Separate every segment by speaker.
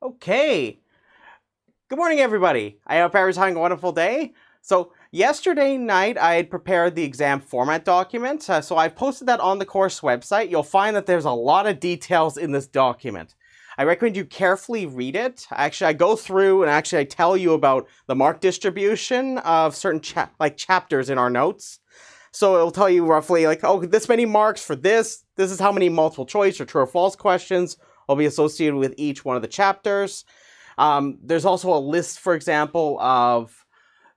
Speaker 1: Okay. Good morning, everybody. I hope everyone's having a wonderful day. So yesterday night, I had prepared the exam format document. So I've posted that on the course website. You'll find that there's a lot of details in this document. I recommend you carefully read it. Actually, I go through and I tell you about the mark distribution of certain chapters in our notes. So it'll tell you roughly oh, this many marks for this. This is how many multiple choice or true or false questions will be associated with each one of the chapters. There's also a list, for example, of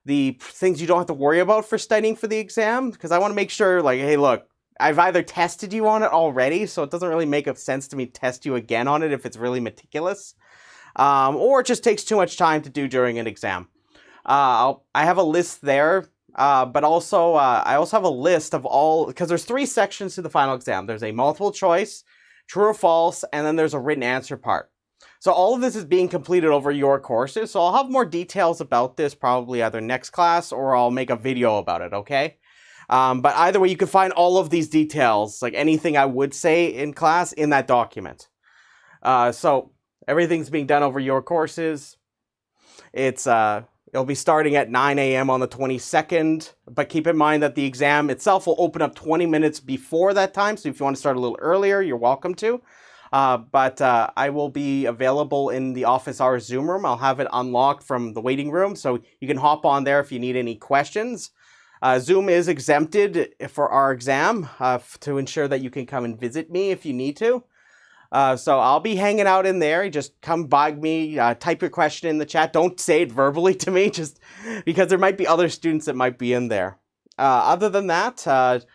Speaker 1: the things you don't have to worry about for studying for the exam, because I want to make sure, hey, look, I've either tested you on it already, so it doesn't really make sense to me to test you again on it if it's really meticulous, or it just takes too much time to do during an exam. I have a list there, but also I also have a list of all, because there's 3 sections to the final exam. There's a multiple choice, true or false, and then there's a written answer part. So all of this is being completed over your courses, so I'll have more details about this probably either next class or I'll make a video about it, okay? But either way, you can find all of these details, like anything I would say in class, in that document. So everything's being done over your courses. It'll be starting at 9 a.m. on the 22nd, but keep in mind that the exam itself will open up 20 minutes before that time, so if you want to start a little earlier, you're welcome to. But I will be available in the office hours Zoom room. I'll have it unlocked from the waiting room, so you can hop on there if you need any questions. Zoom is exempted for our exam to ensure that you can come and visit me if you need to. So I'll be hanging out in there. just come bug me, type your question in the chat. Don't say it verbally to me, just because there might be other students that might be in there. Other than that,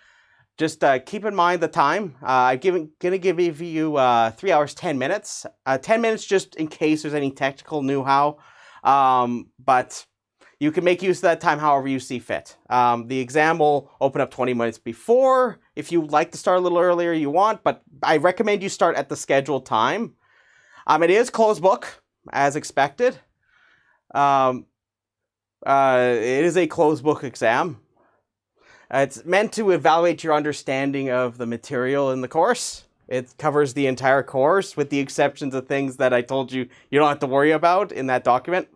Speaker 1: just keep in mind the time. I'm going to give you 3 hours, 10 minutes. 10 minutes just in case there's any technical know-how. But you can make use of that time however you see fit. The exam will open up 20 minutes before. If you'd like to start a little earlier, you want. But I recommend you start at the scheduled time. It is closed book, as expected. It is a closed book exam. It's meant to evaluate your understanding of the material in the course. It covers the entire course, with the exceptions of things that I told you you don't have to worry about in that document.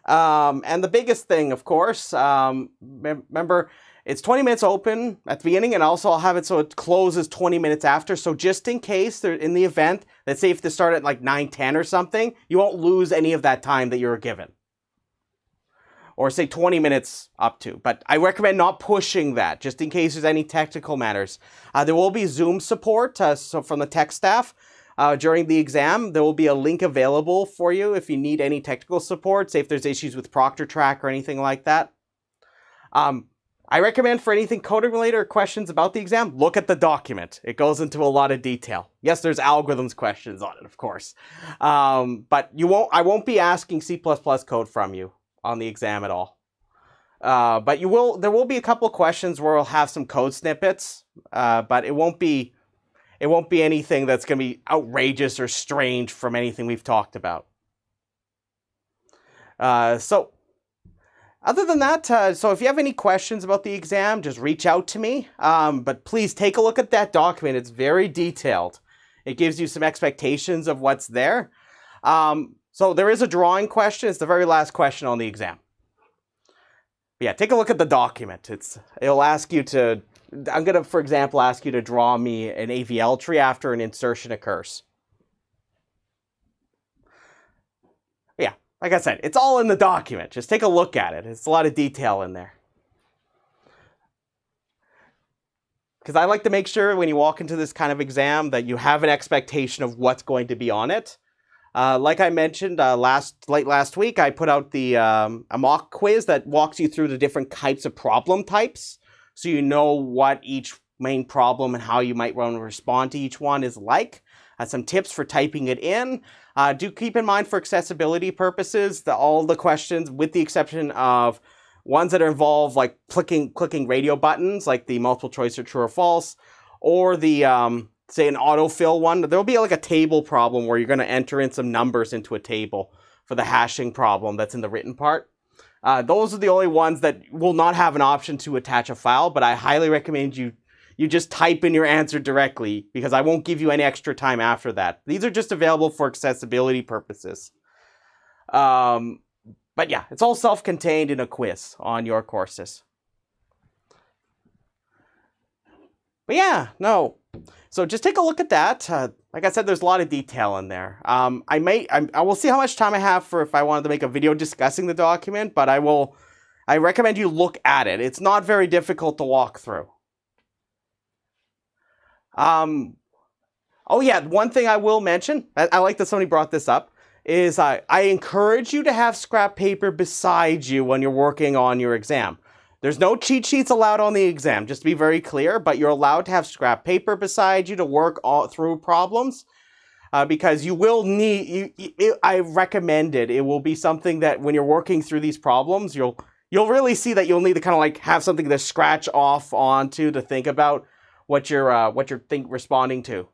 Speaker 1: And the biggest thing, of course, remember, it's 20 minutes open at the beginning, and also I'll have it so it closes 20 minutes after. So just in case, in the event, let's say if they start at 9:10 or something, you won't lose any of that time that you're given. Or say 20 minutes up to. But I recommend not pushing that, just in case there's any technical matters. There will be Zoom support, so from the tech staff during the exam. There will be a link available for you if you need any technical support, say if there's issues with ProctorTrack or anything like that. I recommend for anything coding related or questions about the exam, look at the document. It goes into a lot of detail. Yes, there's algorithms questions on it, of course. But I won't be asking C++ code from you on the exam at all. But there will be a couple of questions where we'll have some code snippets, but it won't be anything that's going to be outrageous or strange from anything we've talked about. So other than that, so if you have any questions about the exam, just reach out to me. But please take a look at that document. It's very detailed. It gives you some expectations of what's there. So there is a drawing question. It's the very last question on the exam. But yeah, take a look at the document. It'll ask you to, I'm going to, for example, ask you to draw me an AVL tree after an insertion occurs. But yeah, like I said, it's all in the document. Just take a look at it. It's a lot of detail in there. Because I like to make sure when you walk into this kind of exam that you have an expectation of what's going to be on it. Like I mentioned late last week, I put out a mock quiz that walks you through the different types of problem types, so you know what each main problem and how you might want to respond to each one is like. Some tips for typing it in. Do keep in mind for accessibility purposes that all the questions, with the exception of ones that involve like clicking radio buttons, like the multiple choice or true or false, or the say an autofill one, there'll be like a table problem where you're going to enter in some numbers into a table for the hashing problem that's in the written part. Those are the only ones that will not have an option to attach a file, but I highly recommend you you just type in your answer directly, because I won't give you any extra time after that. These are just available for accessibility purposes. But yeah, it's all self-contained in a quiz on your courses. But yeah, no. So just take a look at that. Like I said, there's a lot of detail in there. I will see how much time I have for if I wanted to make a video discussing the document, but I recommend you look at it. It's not very difficult to walk through. Oh yeah, one thing I will mention, I like that somebody brought this up, is I encourage you to have scrap paper beside you when you're working on your exam. There's no cheat sheets allowed on the exam, just to be very clear, but you're allowed to have scrap paper beside you to work through problems, because you will need, I recommend it. It will be something that when you're working through these problems, you'll really see that you'll need to kind of like have something to scratch off onto to think about what you're responding to.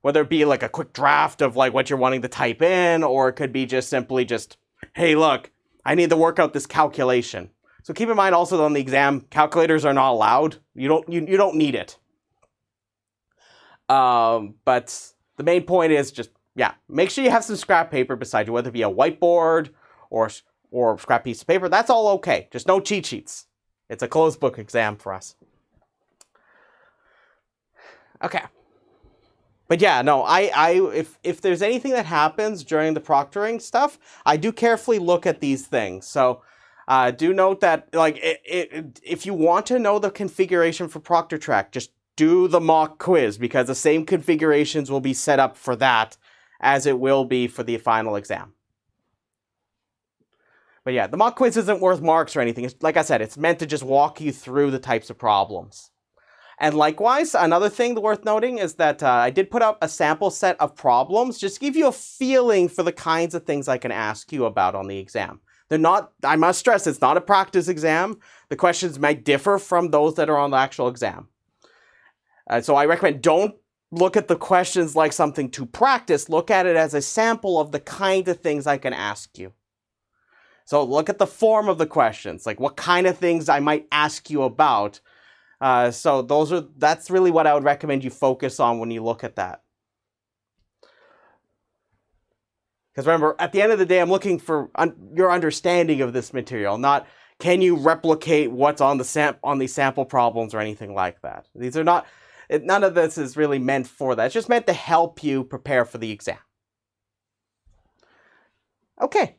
Speaker 1: Whether it be like a quick draft of like what you're wanting to type in, or it could be just simply just, hey, look, I need to work out this calculation. So keep in mind also on the exam, calculators are not allowed. You don't need it. But the main point is just, yeah, make sure you have some scrap paper beside you, whether it be a whiteboard or a scrap piece of paper. That's all okay. Just no cheat sheets. It's a closed book exam for us. Okay. But yeah, no, if there's anything that happens during the proctoring stuff, I do carefully look at these things. So do note that, like, if you want to know the configuration for Proctor Track, just do the mock quiz, because the same configurations will be set up for that as it will be for the final exam. But yeah, the mock quiz isn't worth marks or anything. It's, like I said, it's meant to just walk you through the types of problems. And likewise, another thing worth noting is that I did put out a sample set of problems just to give you a feeling for the kinds of things I can ask you about on the exam. They're not, I must stress, it's not a practice exam. The questions might differ from those that are on the actual exam. So I recommend don't look at the questions like something to practice. Look at it as a sample of the kind of things I can ask you. So look at the form of the questions, like what kind of things I might ask you about. So that's really what I would recommend you focus on when you look at that. Because remember, at the end of the day, I'm looking for your understanding of this material, not can you replicate what's on the sample problems or anything like that. These are not, none of this is really meant for that. It's just meant to help you prepare for the exam. Okay.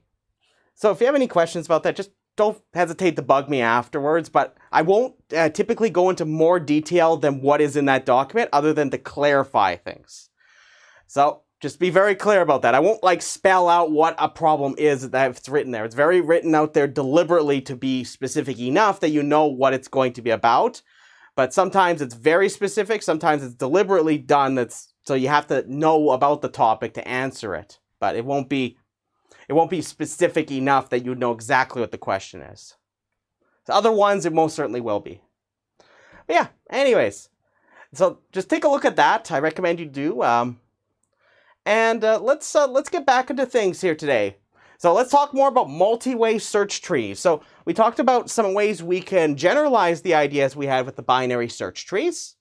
Speaker 1: So if you have any questions about that, just don't hesitate to bug me afterwards, but I won't typically go into more detail than what is in that document other than to clarify things. So just be very clear about that. I won't like spell out what a problem is that's written there. It's very written out there deliberately to be specific enough that you know what it's going to be about. But sometimes it's very specific. Sometimes it's deliberately done. So you have to know about the topic to answer it. But it won't be specific enough that you know exactly what the question is. The other ones, it most certainly will be. But yeah, anyways. So just take a look at that. I recommend you do. And let's get back into things here today. So let's talk more about multi-way search trees. So we talked about some ways we can generalize the ideas we had with the binary search trees.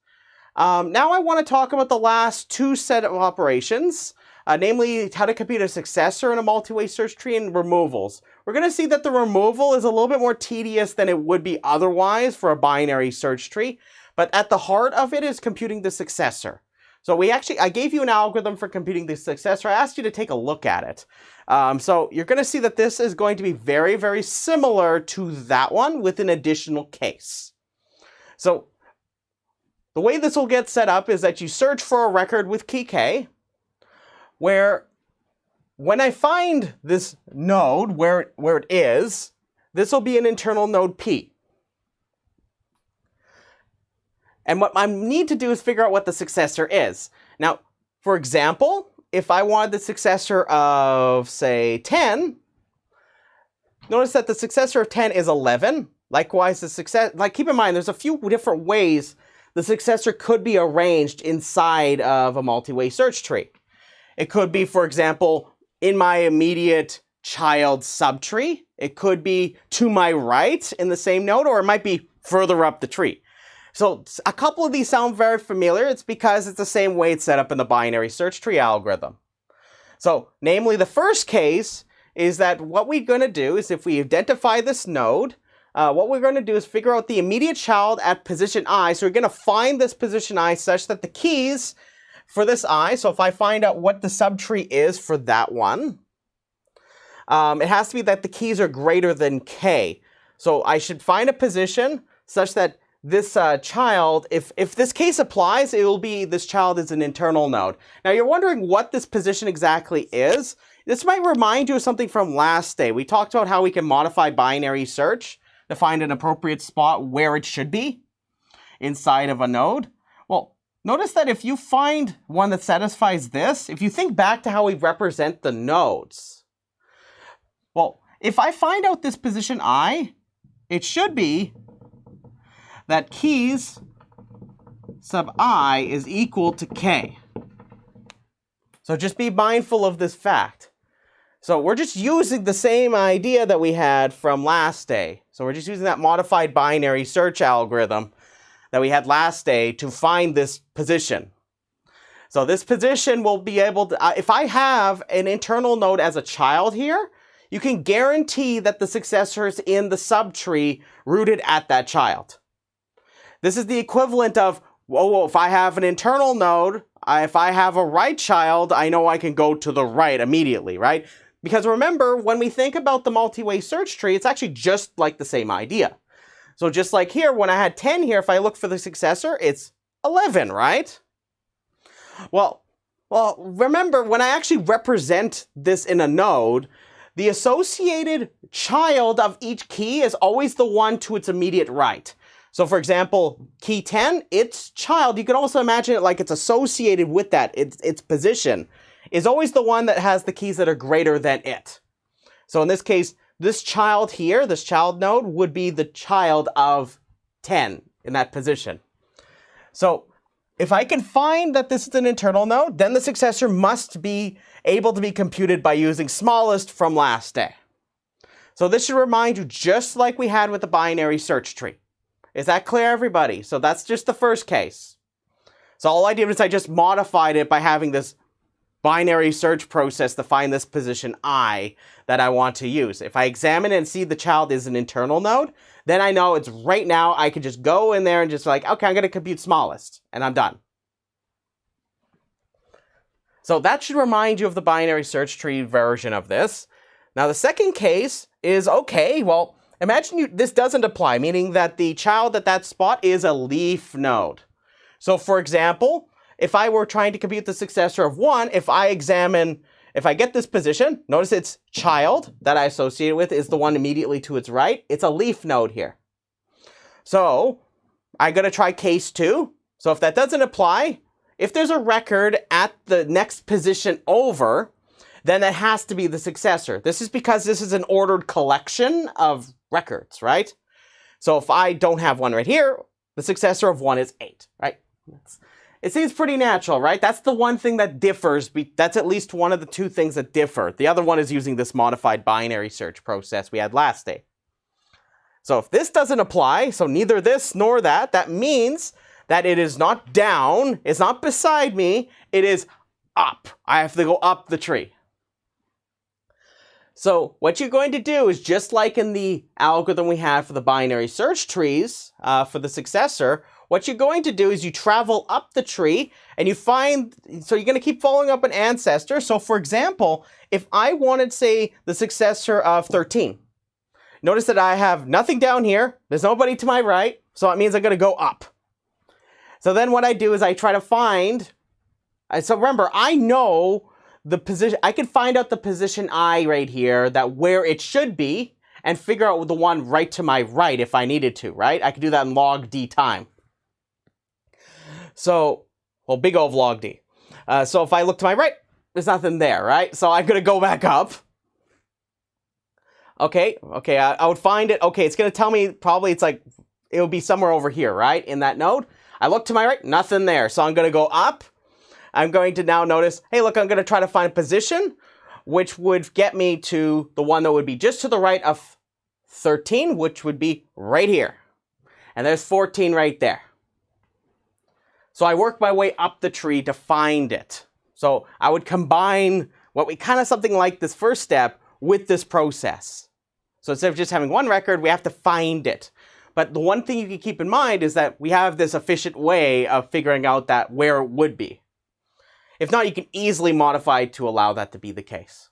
Speaker 1: Now I want to talk about the last two set of operations. Namely, how to compute a successor in a multi-way search tree and removals. We're going to see that the removal is a little bit more tedious than it would be otherwise for a binary search tree, but at the heart of it is computing the successor. So I gave you an algorithm for computing the successor. I asked you to take a look at it. So you're going to see that this is going to be very, very similar to that one with an additional case. So the way this will get set up is that you search for a record with key K, where when I find this node where it is, this will be an internal node P. And what I need to do is figure out what the successor is. Now, for example, if I wanted the successor of, say, 10, notice that the successor of 10 is 11. Likewise, keep in mind, there's a few different ways the successor could be arranged inside of a multi-way search tree. It could be, for example, in my immediate child subtree. It could be to my right in the same node, or it might be further up the tree. So a couple of these sound very familiar. It's because it's the same way it's set up in the binary search tree algorithm. So namely, the first case is that what we're going to do is if we identify this node, what we're going to do is figure out the immediate child at position I. So we're going to find this position I such that the keys for this I, so if I find out what the subtree is for that one, it has to be that the keys are greater than k. So I should find a position such that this child, if this case applies, it will be this child is an internal node. Now you're wondering what this position exactly is. This might remind you of something from last day. We talked about how we can modify binary search to find an appropriate spot where it should be inside of a node. Well, notice that if you find one that satisfies this, if you think back to how we represent the nodes, well, if I find out this position I, it should be that keys sub I is equal to k. So just be mindful of this fact. So we're just using the same idea that we had from last day. So we're just using that modified binary search algorithm that we had last day to find this position. So this position will be able to, if I have an internal node as a child here, you can guarantee that the successor is in the subtree rooted at that child. This is the equivalent of, well, if I have an internal node, if I have a right child, I know I can go to the right immediately, right? Because remember, when we think about the multi-way search tree, it's actually just like the same idea. So just like here, when I had 10 here, if I look for the successor, it's 11, right? Well, remember, when I actually represent this in a node, the associated child of each key is always the one to its immediate right. So for example, key 10, its child, you can also imagine it like it's associated with that, its position, is always the one that has the keys that are greater than it. So in this case, this child here, this child node, would be the child of 10 in that position. So if I can find that this is an internal node, then the successor must be able to be computed by using smallest from last day. So this should remind you, just like we had with the binary search tree. Is that clear, everybody? So that's just the first case. So all I did was I just modified it by having this binary search process to find this position I that I want to use. If I examine it and see the child is an internal node, then I know it's right now. I can just go in there and just like, okay, I'm going to compute smallest, and I'm done. So that should remind you of the binary search tree version of this. Now the second case is, okay, well, imagine this doesn't apply, meaning that the child at that spot is a leaf node. So for example, if I were trying to compute the successor of 1, if I get this position, notice its child that I associate with is the one immediately to its right. It's a leaf node here. So I'm going to try case 2. So if that doesn't apply, if there's a record at the next position over, then that has to be the successor. This is because this is an ordered collection of records, right? So if I don't have one right here, the successor of 1 is 8, right? It seems pretty natural, right? That's the one thing that differs. That's at least one of the two things that differ. The other one is using this modified binary search process we had last day. So if this doesn't apply, so neither this nor that, that means that it is not down, it's not beside me, it is up. I have to go up the tree. So what you're going to do is, just like in the algorithm we had for the binary search trees for the successor, what you're going to do is you travel up the tree and you find, so you're going to keep following up an ancestor. So for example, if I wanted, say, the successor of 13, notice that I have nothing down here. There's nobody to my right. So it means I'm going to go up. So then what I do is I try to find, so remember, I know the position, I can find out the position I right here, that where it should be, and figure out the one right to my right if I needed to, right? I could do that in log d time. So, well, big O of log d. So if I look to my right, there's nothing there, right? So I'm going to go back up. Okay, I would find it. Okay, it's going to tell me probably it's like, it would be somewhere over here, right? In that node. I look to my right, nothing there. So I'm going to go up. I'm going to now notice, hey, look, I'm going to try to find a position which would get me to the one that would be just to the right of 13, which would be right here. And there's 14 right there. So I work my way up the tree to find it. So I would combine something like this first step with this process. So instead of just having one record, we have to find it. But the one thing you can keep in mind is that we have this efficient way of figuring out that where it would be. If not, you can easily modify it to allow that to be the case.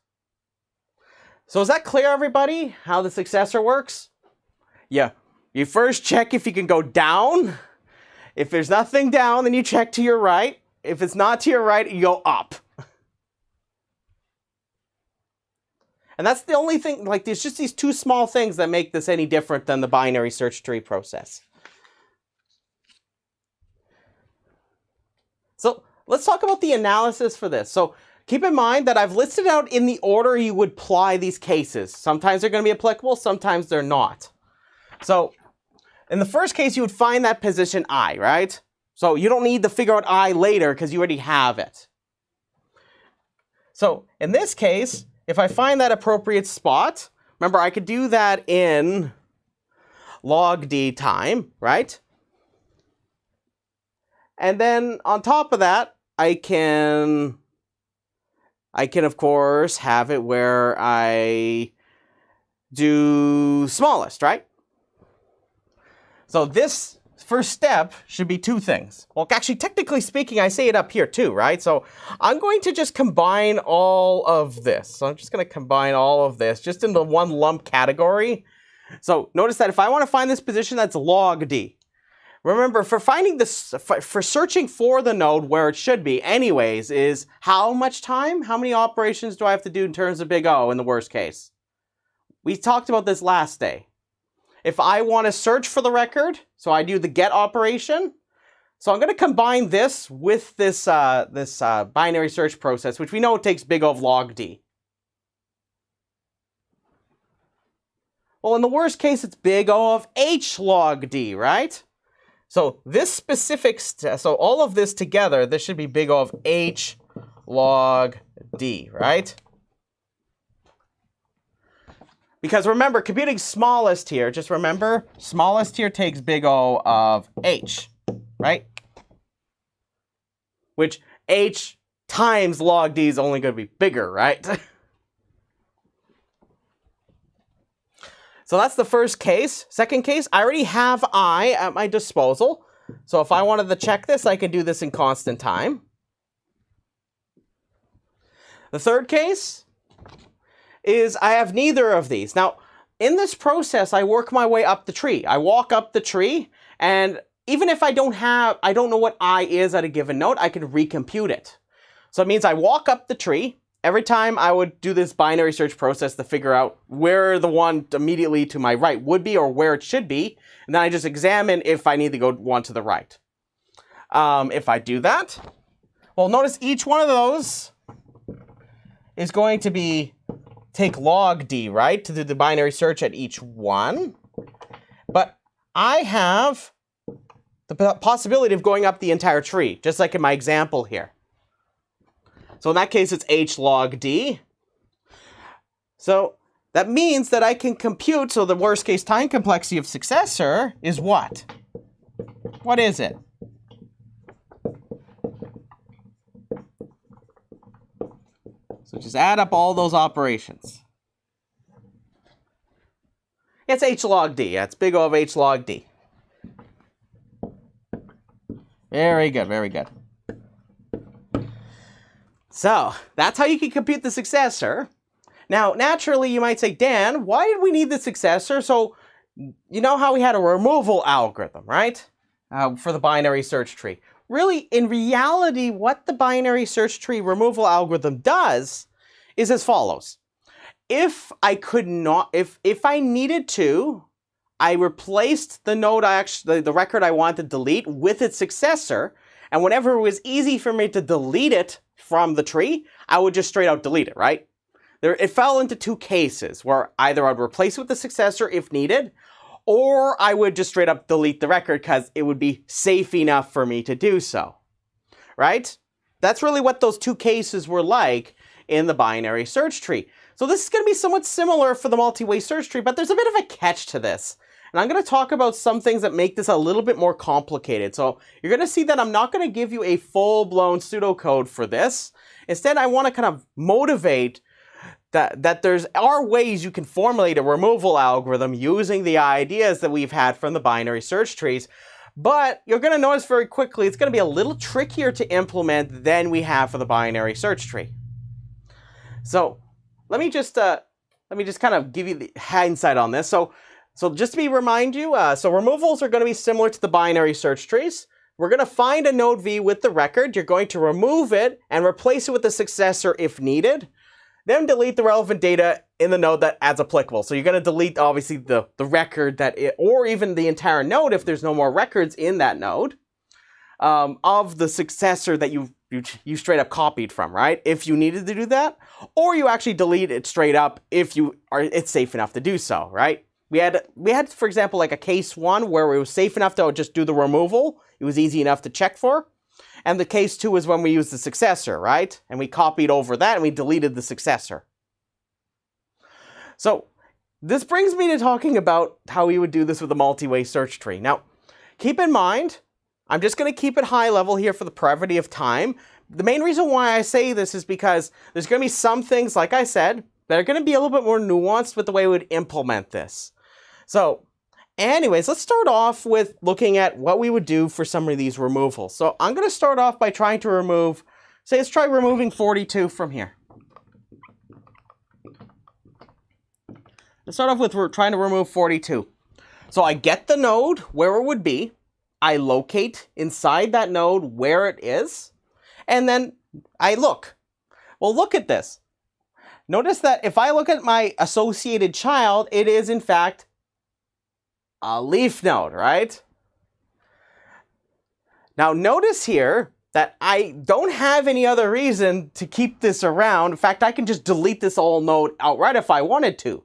Speaker 1: So is that clear, everybody, how the successor works? Yeah. You first check if you can go down. If there's nothing down, then you check to your right. If it's not to your right, you go up. And that's the only thing, like there's just these two small things that make this any different than the binary search tree process. So let's talk about the analysis for this. So keep in mind that I've listed out in the order you would apply these cases. Sometimes they're going to be applicable, sometimes they're not. So in the first case, you would find that position I, right? So you don't need to figure out I later because you already have it. So in this case, if I find that appropriate spot, remember I could do that in log d time, right? And then on top of that, I can of course have it where I do smallest, right? So this first step should be two things. Well, actually, technically speaking, I say it up here too, right? So I'm going to just combine all of this. So I'm just going to combine all of this just into one lump category. So notice that if I want to find this position, that's log d. Remember, for finding this, for searching for the node where it should be anyways, is how much time? How many operations do I have to do in terms of big O in the worst case? We talked about this last day. If I want to search for the record, so I do the get operation. So I'm going to combine this with this, binary search process, which we know takes big O of log d. Well, in the worst case, it's big O of h log d, right? So this specific, so all of this together, this should be big O of h log d, right? Because remember, computing smallest here, just remember, smallest here takes big O of h, right? Which h times log d is only going to be bigger, right? So that's the first case. Second case, I already have I at my disposal. So if I wanted to check this, I can do this in constant time. The third case is I have neither of these. Now, in this process, I work my way up the tree. I walk up the tree, and even if I don't know what I is at a given node, I can recompute it. So it means I walk up the tree. Every time I would do this binary search process to figure out where the one immediately to my right would be or where it should be, and then I just examine if I need to go one to the right. If I do that, well, notice each one of those is going to be take log d, right, to do the binary search at each one. But I have the possibility of going up the entire tree, just like in my example here. So in that case, it's h log d. So that means that I can compute, so the worst case time complexity of successor is what? What is it? So just add up all those operations. It's h log d. That's big O of h log d. Very good, very good. So that's how you can compute the successor. Now, naturally, you might say, Dan, why did we need the successor? So you know how we had a removal algorithm, right? For the binary search tree. Really, in reality, what the binary search tree removal algorithm does is as follows. If I needed to, I replaced the node the record I want to delete with its successor, and whenever it was easy for me to delete it from the tree, I would just straight out delete it, right? It fell into two cases where either I'd replace it with the successor if needed, or I would just straight up delete the record because it would be safe enough for me to do so, right? That's really what those two cases were like in the binary search tree. So this is going to be somewhat similar for the multi-way search tree, but there's a bit of a catch to this. And I'm going to talk about some things that make this a little bit more complicated. So you're going to see that I'm not going to give you a full-blown pseudocode for this. Instead, I want to kind of motivate that there are ways you can formulate a removal algorithm using the ideas that we've had from the binary search trees. But you're going to notice very quickly it's going to be a little trickier to implement than we have for the binary search tree. So let me just kind of give you the hindsight on this. So just to remind you, so removals are going to be similar to the binary search trees. We're going to find a node V with the record. You're going to remove it and replace it with the successor if needed. Then delete the relevant data in the node that as applicable. So you're going to delete, obviously, the record or even the entire node if there's no more records in that node of the successor that you straight up copied from, right? If you needed to do that, or you actually delete it straight up if it's safe enough to do so, right? We had, for example, like a case 1 where it was safe enough to just do the removal. It was easy enough to check for. And the case 2 is when we used the successor, right? And we copied over that and we deleted the successor. So this brings me to talking about how we would do this with a multi-way search tree. Now, keep in mind, I'm just going to keep it high level here for the brevity of time. The main reason why I say this is because there's going to be some things, like I said, that are going to be a little bit more nuanced with the way we would implement this. So anyways, let's start off with looking at what we would do for some of these removals. So I'm going to start off by trying to remove, let's try removing 42 from here. Let's start off with we're trying to remove 42. So I get the node where it would be. I locate inside that node where it is. And then I look. Well, look at this. Notice that if I look at my associated child, it is in fact a leaf node, right? Now notice here that I don't have any other reason to keep this around. In fact, I can just delete this whole node outright if I wanted to.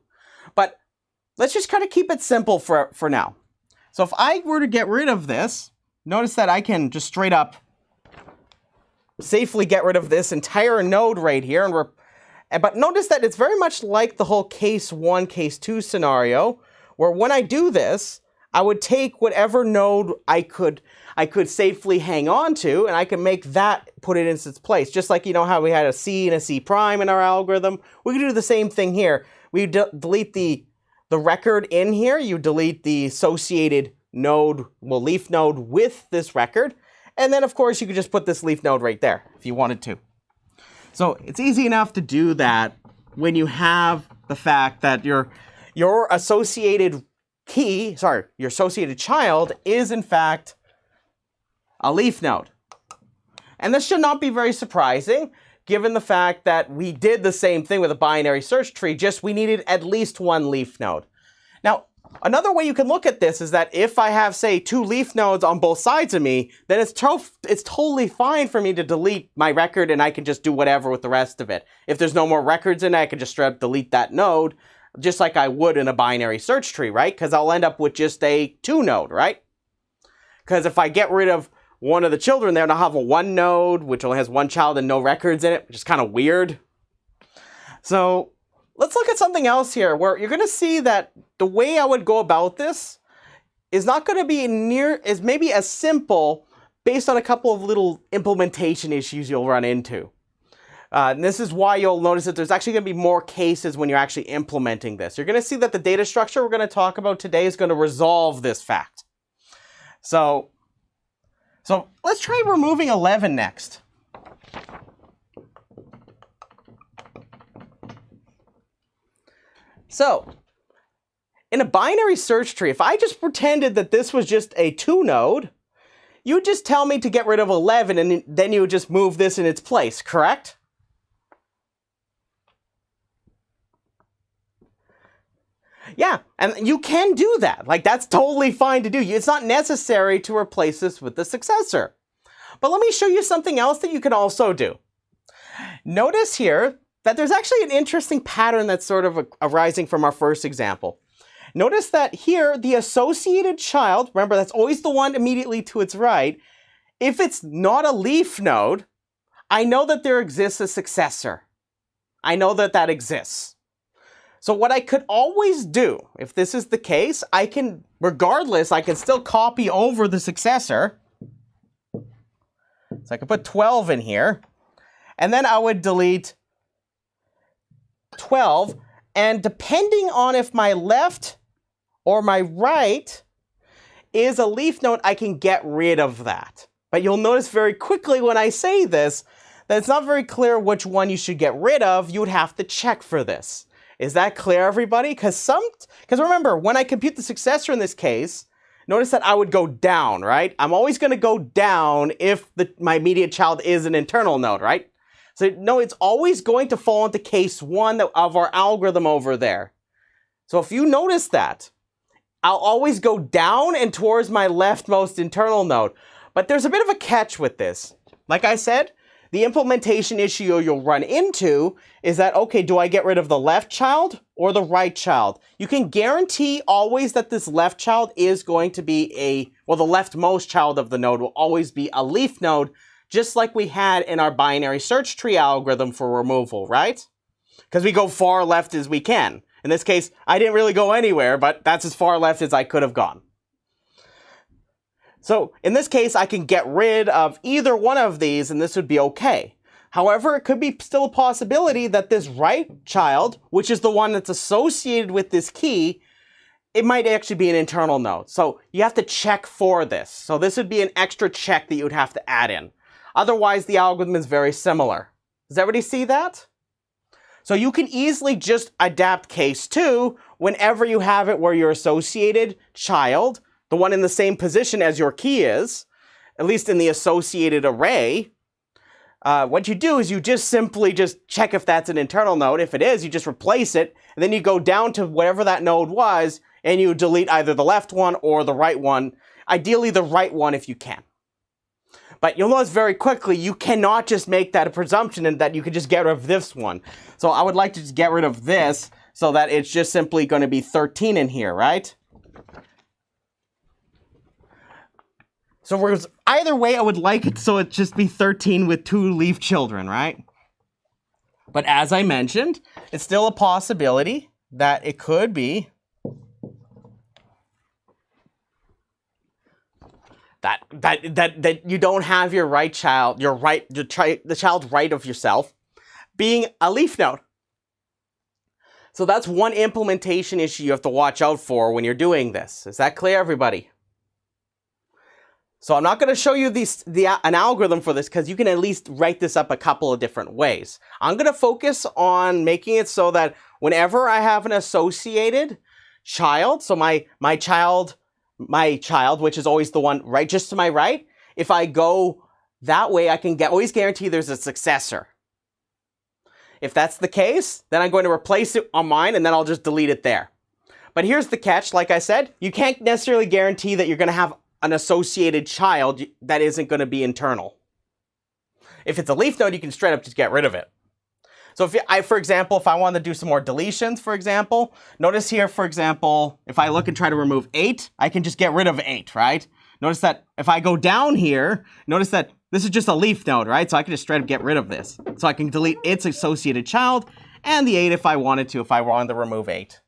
Speaker 1: But let's just kind of keep it simple for now. So if I were to get rid of this, notice that I can just straight up safely get rid of this entire node right here. But notice that it's very much like the whole case 1, case 2 scenario, where when I do this, I would take whatever node I could safely hang on to, and I can make that put it in its place. Just like, you know how we had a C and a C prime in our algorithm, we can do the same thing here. We delete the record in here, you delete the associated node, well, leaf node with this record, and then of course you could just put this leaf node right there if you wanted to. So it's easy enough to do that when you have the fact that your associated your associated child is in fact a leaf node. And this should not be very surprising, given the fact that we did the same thing with a binary search tree, just we needed at least one leaf node. Now, another way you can look at this is that if I have, say, 2 leaf nodes on both sides of me, then it's totally fine for me to delete my record and I can just do whatever with the rest of it. If there's no more records in it, I can just straight up delete that node, just like I would in a binary search tree, right? Because I'll end up with just a 2 node, right? Because if I get rid of one of the children there, and I'll have a 1 node, which only has 1 child and no records in it, which is kind of weird. So let's look at something else here, where you're going to see that the way I would go about this is not going to be maybe as simple based on a couple of little implementation issues you'll run into. And this is why you'll notice that there's actually going to be more cases when you're actually implementing this. You're going to see that the data structure we're going to talk about today is going to resolve this fact. So let's try removing 11 next. So in a binary search tree, if I just pretended that this was just a 2 node, you would just tell me to get rid of 11 and then you would just move this in its place, correct? Yeah, and you can do that. Like, that's totally fine to do. It's not necessary to replace this with the successor. But let me show you something else that you can also do. Notice here that there's actually an interesting pattern that's sort of arising from our first example. Notice that here, the associated child, remember that's always the one immediately to its right, if it's not a leaf node, I know that there exists a successor. I know that that exists. So what I could always do, if this is the case, I can, regardless, I can still copy over the successor. So I could put 12 in here, and then I would delete 12, and depending on if my left or my right is a leaf node, I can get rid of that. But you'll notice very quickly when I say this, that it's not very clear which one you should get rid of. You would have to check for this. Is that clear, everybody? Because remember, when I compute the successor in this case, notice that I would go down, right? I'm always going to go down if my immediate child is an internal node, right? So no, it's always going to fall into case 1 of our algorithm over there. So if you notice that, I'll always go down and towards my leftmost internal node. But there's a bit of a catch with this. Like I said, the implementation issue you'll run into is that, okay, do I get rid of the left child or the right child? You can guarantee always that this left child is going to be the leftmost child of the node will always be a leaf node, just like we had in our binary search tree algorithm for removal, right? Because we go far left as we can. In this case, I didn't really go anywhere, but that's as far left as I could have gone. So in this case, I can get rid of either one of these, and this would be okay. However, it could be still a possibility that this right child, which is the one that's associated with this key, it might actually be an internal node. So you have to check for this. So this would be an extra check that you would have to add in. Otherwise, the algorithm is very similar. Does everybody see that? So you can easily just adapt case 2 whenever you have it where your associated child, the one in the same position as your key is, at least in the associated array, what you do is you just simply check if that's an internal node. If it is, you just replace it, and then you go down to whatever that node was, and you delete either the left one or the right one, ideally the right one if you can. But you'll notice very quickly, you cannot just make that a presumption and that you could just get rid of this one. So I would like to just get rid of this so that it's just simply going to be 13 in here, right? So either way, I would like it so it just be 13 with 2 leaf children, right? But as I mentioned, it's still a possibility that it could be that you don't have your right child, the child right of yourself, being a leaf node. So that's one implementation issue you have to watch out for when you're doing this. Is that clear, everybody? So I'm not going to show you an algorithm for this because you can at least write this up a couple of different ways. I'm going to focus on making it so that whenever I have an associated child, so my child, which is always the one right just to my right, if I go that way, I can always guarantee there's a successor. If that's the case, then I'm going to replace it on mine and then I'll just delete it there. But here's the catch, like I said, you can't necessarily guarantee that you're going to have an associated child that isn't going to be internal. If it's a leaf node, you can straight up just get rid of it. So for example, if I want to do some more deletions, for example, notice here, for example, if I look and try to remove 8, I can just get rid of 8, right? Notice that if I go down here, notice that this is just a leaf node, right? So I can just straight up get rid of this. So I can delete its associated child and the 8 if I wanted to remove 8.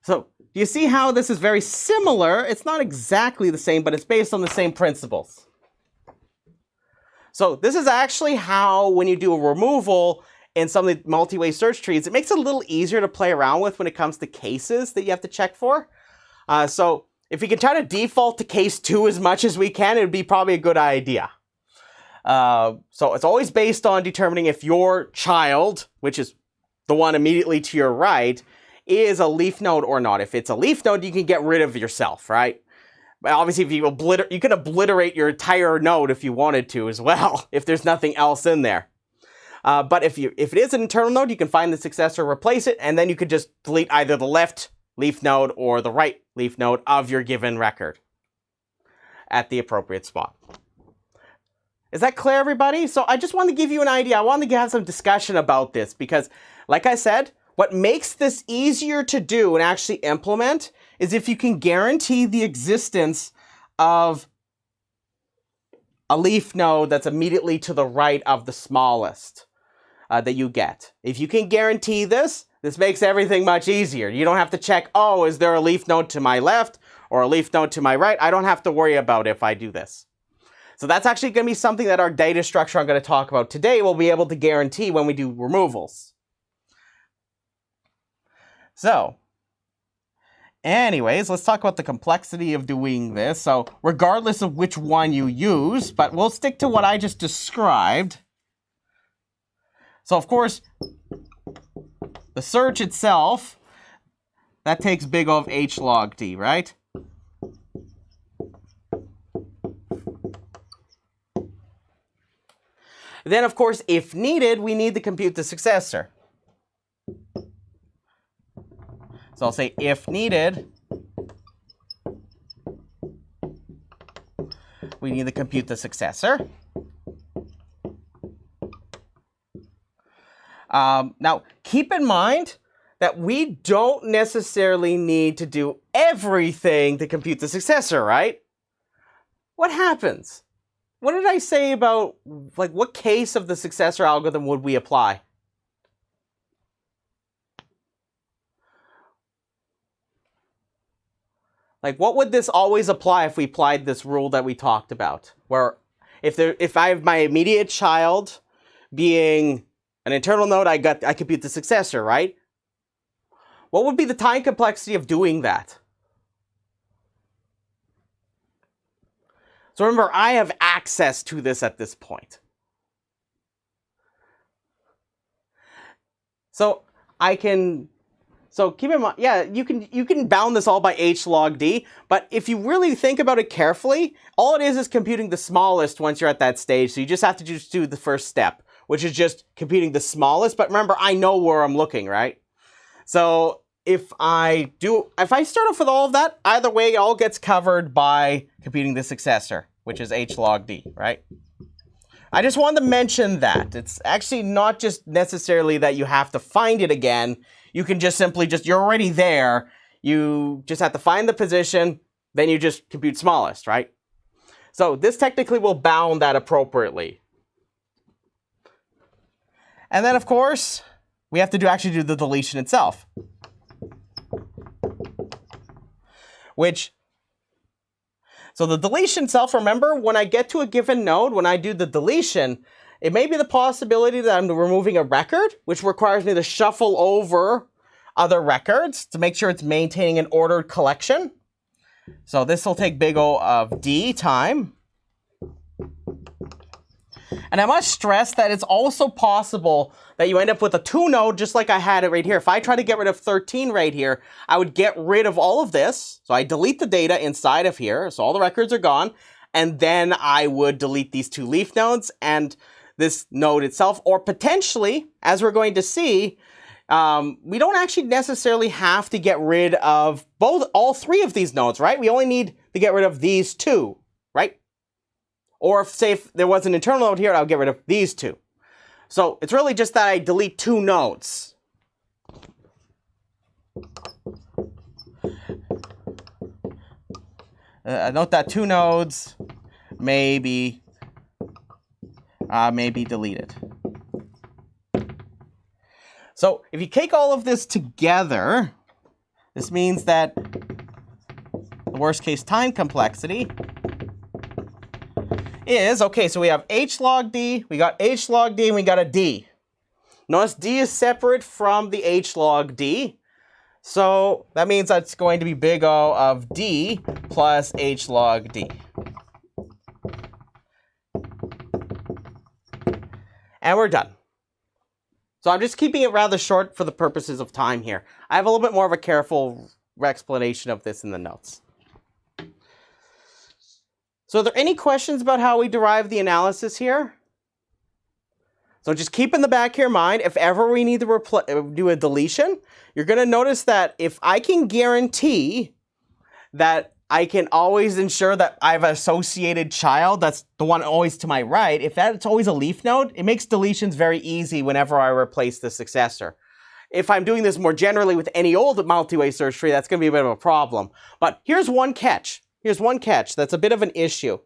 Speaker 1: So do you see how this is very similar? It's not exactly the same, but it's based on the same principles. So this is actually how, when you do a removal in some of the multi-way search trees, it makes it a little easier to play around with when it comes to cases that you have to check for. So if we can try to default to case 2 as much as we can, it would be probably a good idea. So it's always based on determining if your child, which is the one immediately to your right, is a leaf node or not. If it's a leaf node, you can get rid of yourself, right? But obviously, if you can obliterate your entire node if you wanted to as well, if there's nothing else in there. But if it is an internal node, you can find the successor, replace it, and then you could just delete either the left leaf node or the right leaf node of your given record at the appropriate spot. Is that clear, everybody? So I just wanted to give you an idea. I wanted to have some discussion about this because, like I said, what makes this easier to do and actually implement is if you can guarantee the existence of a leaf node that's immediately to the right of the smallest that you get. If you can guarantee this, This makes everything much easier. You don't have to check, oh, is there a leaf node to my left or a leaf node to my right? I don't have to worry about if I do this. So that's actually going to be something that our data structure I'm going to talk about today will be able to guarantee when we do removals. So, anyways, let's talk about the complexity of doing this. So, regardless of which one you use, but we'll stick to what I just described. So, of course, the search itself, that takes big O of h log t, right? Then, of course, if needed, we need to compute the successor. So I'll say if needed, we need to compute the successor. Now, keep in mind that we don't necessarily need to do everything to compute the successor, right? What happens? What did I say about, like, what case of the successor algorithm would we apply? Like, what would this always apply if we applied this rule that we talked about? Where if I have my immediate child being an internal node, I compute the successor, right? What would be the time complexity of doing that? So remember, I have access to this at this point. So keep in mind, yeah, you can bound this all by h log d, but if you really think about it carefully, all it is computing the smallest once you're at that stage. So you just have to just do the first step, which is just computing the smallest. But remember, I know where I'm looking, right? So if I start off with all of that, either way, it all gets covered by computing the successor, which is h log d, right? I just wanted to mention that. It's actually not just necessarily that you have to find it again. You can just simply you're already there. You just have to find the position, then you just compute smallest, right? So this technically will bound that appropriately. And then, of course, we have to actually do the deletion itself. So the deletion itself, remember, when I get to a given node, when I do the deletion, it may be the possibility that I'm removing a record, which requires me to shuffle over other records to make sure it's maintaining an ordered collection. So this will take big O of d time. And I must stress that it's also possible that you end up with a 2-node, just like I had it right here. If I try to get rid of 13 right here, I would get rid of all of this. So I delete the data inside of here, so all the records are gone. And then I would delete these 2 leaf nodes and this node itself. Or potentially, as we're going to see, we don't actually necessarily have to get rid of all 3 of these nodes, right? We only need to get rid of these 2, right? Or if there was an internal node here, I'll get rid of these 2. So it's really just that I delete 2 nodes. Note that 2 nodes may be deleted. So if you take all of this together, this means that the worst case time complexity is, okay, so we have h log d, we got h log d, and we got a d. Notice d is separate from the h log d, so that means that's going to be big O of d plus h log d. And we're done. So I'm just keeping it rather short for the purposes of time here. I have a little bit more of a careful explanation of this in the notes. So are there any questions about how we derive the analysis here? So just keep in the back of your mind, if ever we need to do a deletion, you're going to notice that if I can guarantee that I can always ensure that I have an associated child, that's the one always to my right, if that's always a leaf node, it makes deletions very easy whenever I replace the successor. If I'm doing this more generally with any old multi-way search tree, that's going to be a bit of a problem. But here's one catch. Here's one catch that's a bit of an issue.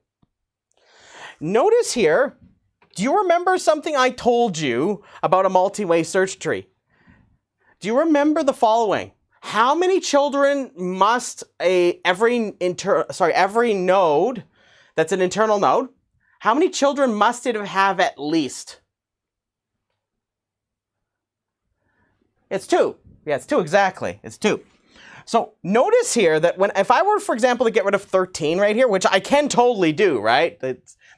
Speaker 1: Notice here, do you remember something I told you about a multi-way search tree? Do you remember the following? How many children must every node that's an internal node, how many children must it have at least? It's 2. Yeah, it's 2 exactly. It's 2. So notice here that if I were, for example, to get rid of 13 right here, which I can totally do, right?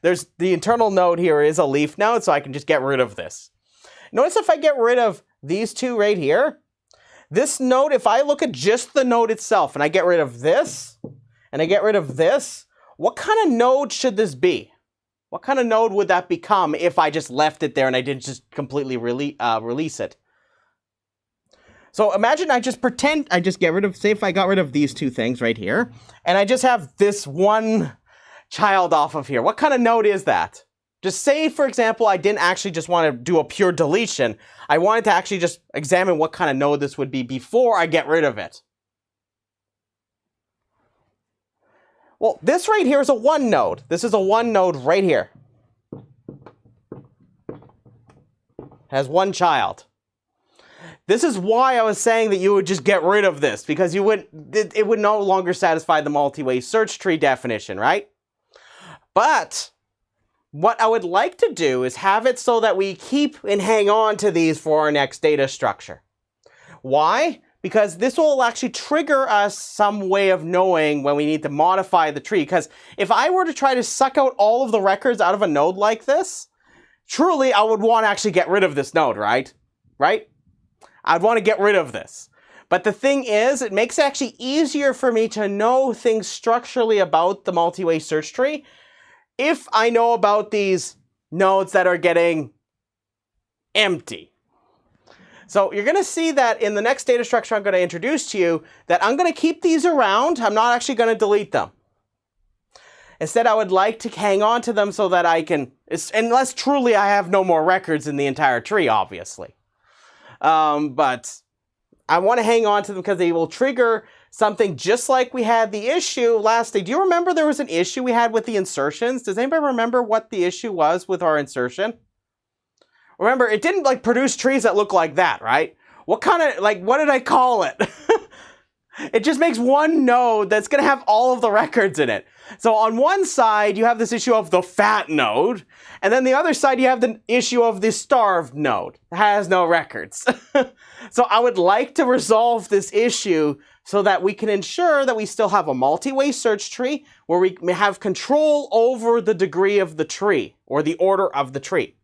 Speaker 1: There's the internal node here is a leaf node, so I can just get rid of this. Notice if I get rid of these 2 right here, this node, if I look at just the node itself and I get rid of this and I get rid of this, what kind of node should this be? What kind of node would that become if I just left it there and I didn't just completely release it? So imagine I just pretend I just get rid of, say if I got rid of these 2 things right here, and I just have this one child off of here. What kind of node is that? Just say, for example, I didn't actually just want to do a pure deletion. I wanted to actually just examine what kind of node this would be before I get rid of it. Well, this right here is a 1 node. This is a 1 node right here. Has 1 child. This is why I was saying that you would just get rid of this, because it would no longer satisfy the multi-way search tree definition, right? But what I would like to do is have it so that we keep and hang on to these for our next data structure. Why? Because this will actually trigger us some way of knowing when we need to modify the tree. Because if I were to try to suck out all of the records out of a node like this, truly I would want to actually get rid of this node, right? Right? I'd want to get rid of this. But the thing is, it makes it actually easier for me to know things structurally about the multi-way search tree if I know about these nodes that are getting empty. So you're going to see that in the next data structure I'm going to introduce to you, that I'm going to keep these around. I'm not actually going to delete them. Instead, I would like to hang on to them so that I can, unless truly I have no more records in the entire tree, obviously. But I want to hang on to them because they will trigger something just like we had the issue last day. Do you remember there was an issue we had with the insertions? Does anybody remember what the issue was with our insertion? Remember, it didn't like produce trees that look like that, right? What kind of, like, what did I call it? It just makes 1 node that's going to have all of the records in it. So on one side, you have this issue of the fat node, and then the other side, you have the issue of the starved node. It has no records. So I would like to resolve this issue so that we can ensure that we still have a multi-way search tree where we have control over the degree of the tree or the order of the tree.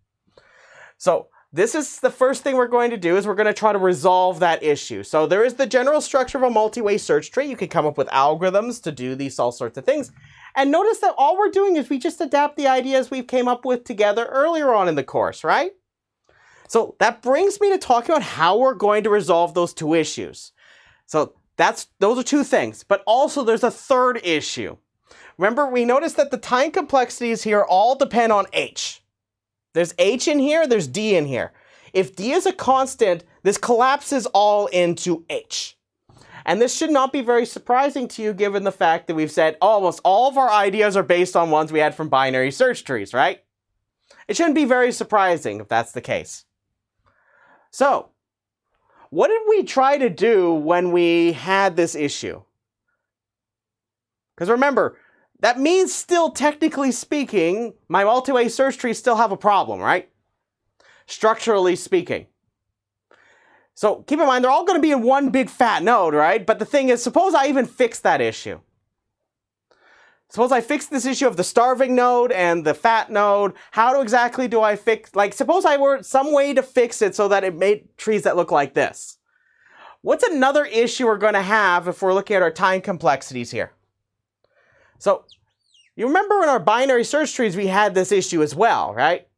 Speaker 1: So this is the first thing we're going to do, is we're going to try to resolve that issue. So there is the general structure of a multi-way search tree. You can come up with algorithms to do these all sorts of things. And notice that all we're doing is we just adapt the ideas we came up with together earlier on in the course, right? So that brings me to talking about how we're going to resolve those 2 issues. So those are 2 things, but also there's a third issue. Remember, we noticed that the time complexities here all depend on h. There's h in here, there's d in here. If d is a constant, this collapses all into h. And this should not be very surprising to you given the fact that we've said almost all of our ideas are based on ones we had from binary search trees, right? It shouldn't be very surprising if that's the case. So, what did we try to do when we had this issue? Because remember, that means still, technically speaking, my multi-way search trees still have a problem, right? Structurally speaking. So keep in mind, they're all going to be in 1 big fat node, right? But the thing is, suppose I even fix that issue. Suppose I fix this issue of the starving node and the fat node. How exactly do I fix, like, suppose I were some way to fix it so that it made trees that look like this. What's another issue we're going to have if we're looking at our time complexities here? So, you remember in our binary search trees, we had this issue as well, right?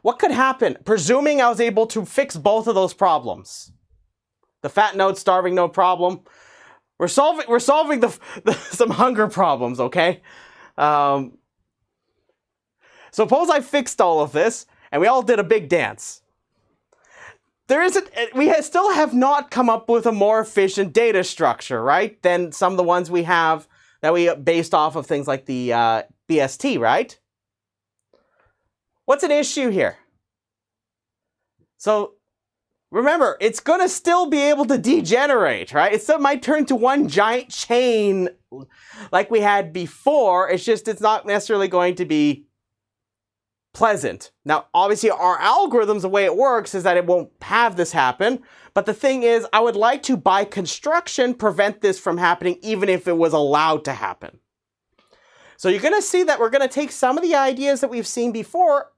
Speaker 1: What could happen, presuming I was able to fix both of those problems? The fat node, starving node problem. We're solving some hunger problems, okay? Suppose I fixed all of this, and we all did a big dance. We still have not come up with a more efficient data structure, right? Than some of the ones we have that we based off of things like the BST, right? What's an issue here? So remember, it's going to still be able to degenerate, right? It still might turn to one giant chain like we had before. It's just it's not necessarily going to be pleasant. Now, obviously, our algorithms, the way it works is that it won't have this happen. But the thing is, I would like to, by construction, prevent this from happening even if it was allowed to happen. So you're going to see that we're going to take some of the ideas that we've seen before.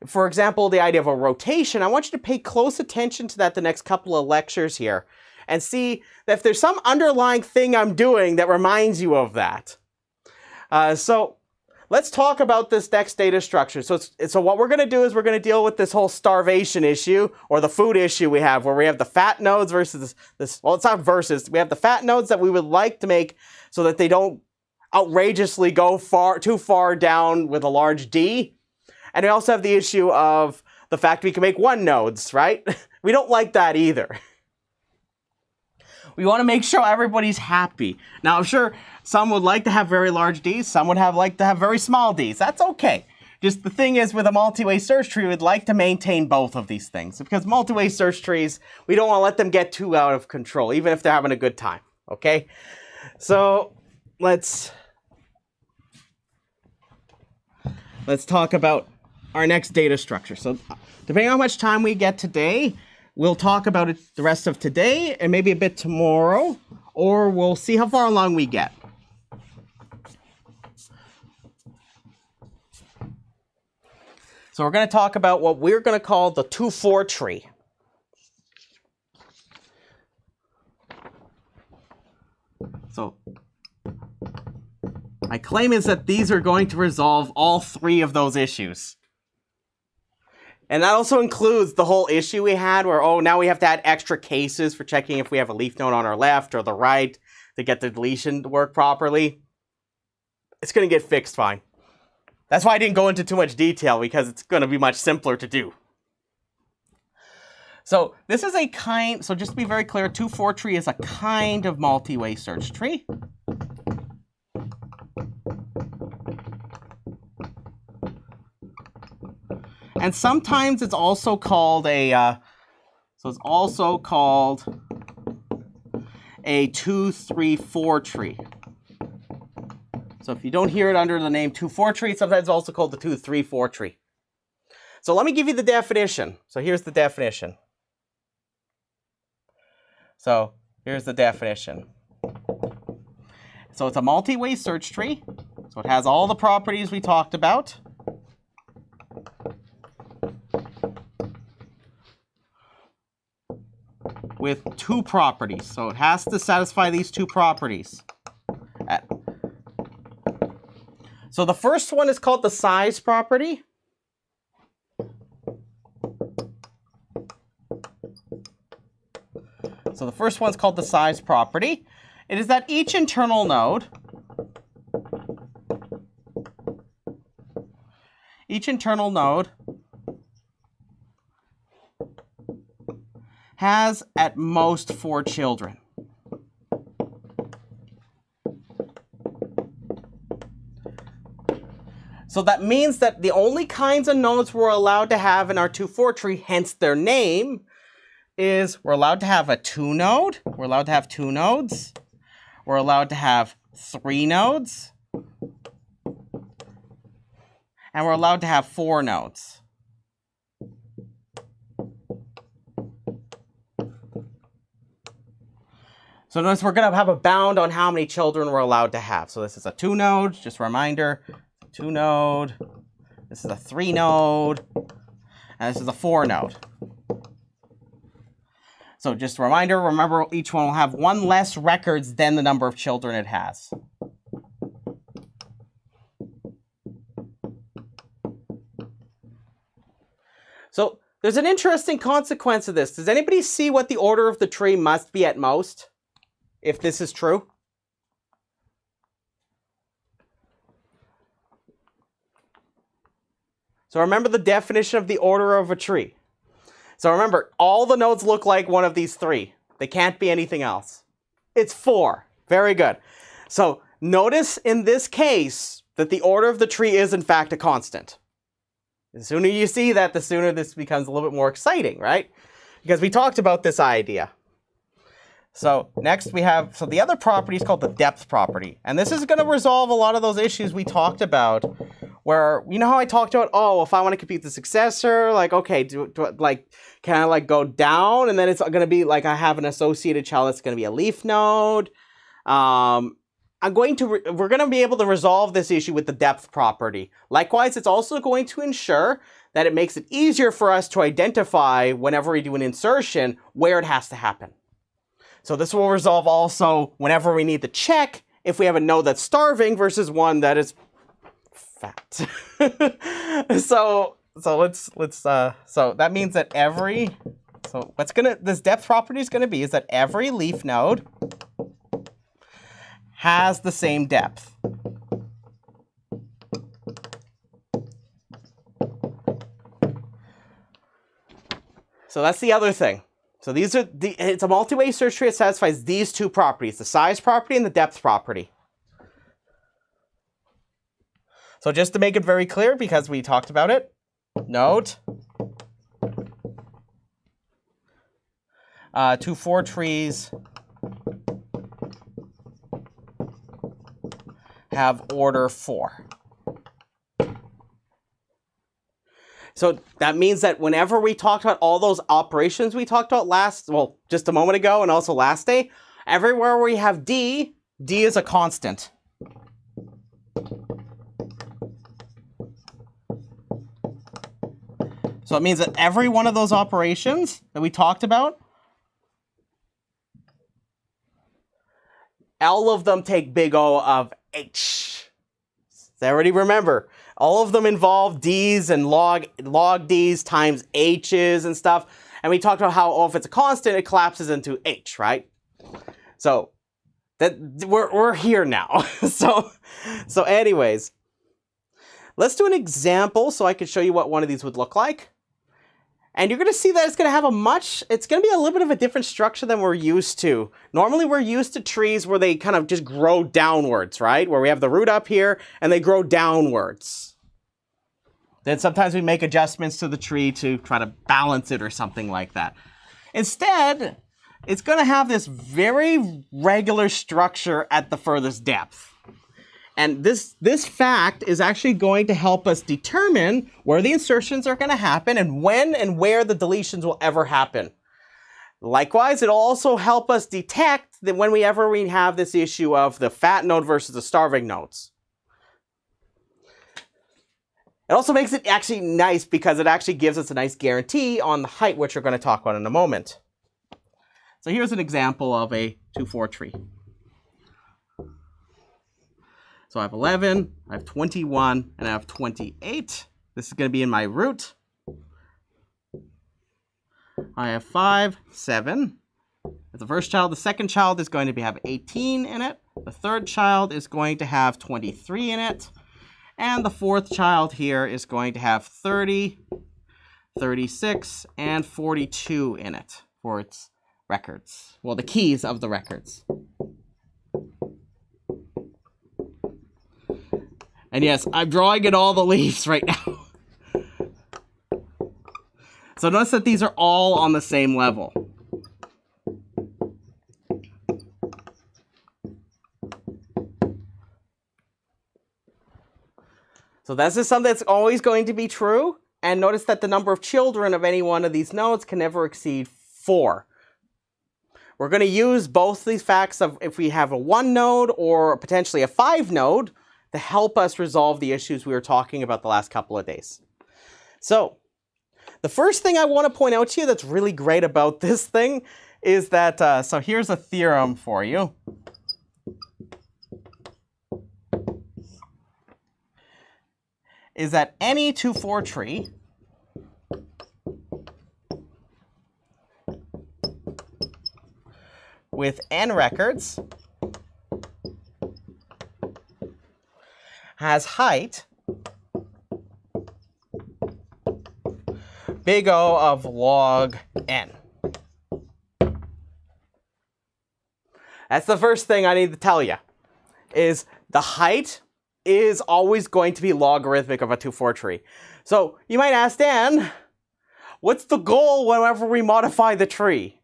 Speaker 1: For example, the idea of a rotation. I want you to pay close attention to that the next couple of lectures here and see that if there's some underlying thing I'm doing that reminds you of that. So let's talk about this next data structure. So what we're going to do is we're going to deal with this whole starvation issue or the food issue we have where we have the fat nodes versus this well, it's not versus. We have the fat nodes that we would like to make so that they don't outrageously go too far down with a large D. And we also have the issue of the fact we can make one nodes, right? We don't like that either. We want to make sure everybody's happy. Now, I'm sure some would like to have very large Ds. Some would like to have very small Ds. That's okay. Just the thing is, with a multi-way search tree, we'd like to maintain both of these things. Because multi-way search trees, we don't want to let them get too out of control, even if they're having a good time, okay? So let's talk about our next data structure. So depending on how much time we get today, we'll talk about it the rest of today and maybe a bit tomorrow, or we'll see how far along we get. So we're going to talk about what we're going to call the 2-4 tree. So my claim is that these are going to resolve all three of those issues. And that also includes the whole issue we had where, oh, now we have to add extra cases for checking if we have a leaf node on our left or the right to get the deletion to work properly. It's going to get fixed fine. That's why I didn't go into too much detail, because it's going to be much simpler to do. So this is a kind, so just to be very clear, 2-4 tree is a kind of multi-way search tree. And sometimes it's also called a 2-3-4 tree. So if you don't hear it under the name 2-4 tree, sometimes it's also called the 2-3-4 tree. So let me give you the definition. So here's the definition. So here's the definition. So it's a multi-way search tree. So it has all the properties we talked about. With two properties. So it has to satisfy these two properties. So the first one is called the size property. So the first one's called the size property. It is that each internal node has at most 4 children. So that means that the only kinds of nodes we're allowed to have in our 2-4 tree, hence their name, is we're allowed to have a 2 node, we're allowed to have 2 nodes, we're allowed to have 3 nodes, and we're allowed to have 4 nodes. So notice we're going to have a bound on how many children we're allowed to have. So this is a 2 node, just a reminder, 2 node, this is a 3 node, and this is a 4 node. So just a reminder, remember each one will have 1 less records than the number of children it has. So there's an interesting consequence of this. Does anybody see what the order of the tree must be at most, if this is true? So remember the definition of the order of a tree. So remember, all the nodes look like one of these 3. They can't be anything else. It's 4. Very good. So notice in this case that the order of the tree is in fact a constant. The sooner you see that, the sooner this becomes a little bit more exciting, right? because we talked about this idea. So next we have, so the other property is called the depth property. And this is going to resolve a lot of those issues we talked about where, you know how I talked about, oh, if I want to compute the successor, like, okay, can I like go down? And then it's going to be like I have an associated child that's going to be a leaf node. We're going to be able to resolve this issue with the depth property. Likewise, it's also going to ensure that it makes it easier for us to identify whenever we do an insertion where it has to happen. So this will resolve also whenever we need to check if we have a node that's starving versus one that is fat. So that means that this depth property is going to be is that every leaf node has the same depth. So that's the other thing. So it's a multi-way search tree that satisfies these two properties, the size property and the depth property. So just to make it very clear, because we talked about it, note 2-4 trees have order 4. So that means that whenever we talked about all those operations we talked about just a moment ago and also last day, everywhere we have D is a constant. So it means that every one of those operations that we talked about, all of them take big O of H. So already remember, all of them involve D's and log D's times H's and stuff. And we talked about how if it's a constant, it collapses into H, right? So that we're here now. So anyways, let's do an example so I can show you what one of these would look like. And you're going to see that it's going to be a little bit of a different structure than we're used to. Normally we're used to trees where they kind of just grow downwards, right? Where we have the root up here and they grow downwards. Then sometimes we make adjustments to the tree to try to balance it or something like that. Instead, it's going to have this very regular structure at the furthest depth. And this fact is actually going to help us determine where the insertions are going to happen and when and where the deletions will ever happen. Likewise, it'll also help us detect that whenever we have this issue of the fat node versus the starving nodes. It also makes it actually nice because it actually gives us a nice guarantee on the height, which we're going to talk about in a moment. So here's an example of a 2-4 tree. So I have 11, I have 21, and I have 28. This is going to be in my root. I have 5, 7. That's the first child. The second child is going to have 18 in it. The third child is going to have 23 in it. And the fourth child here is going to have 30, 36, and 42 in it for its records. Well, the keys of the records. And yes, I'm drawing in all the leaves right now. So notice that these are all on the same level. So this is something that's always going to be true. And notice that the number of children of any one of these nodes can never exceed 4. We're going to use both these facts of if we have a 1 node or potentially a 5 node to help us resolve the issues we were talking about the last couple of days. So the first thing I want to point out to you that's really great about this thing is that, so here's a theorem for you. Is that any 2-4 tree with n records has height big O of log n. That's the first thing I need to tell you, is the height is always going to be logarithmic of a 2-4 tree. So you might ask, Dan, What's the goal whenever we modify the tree?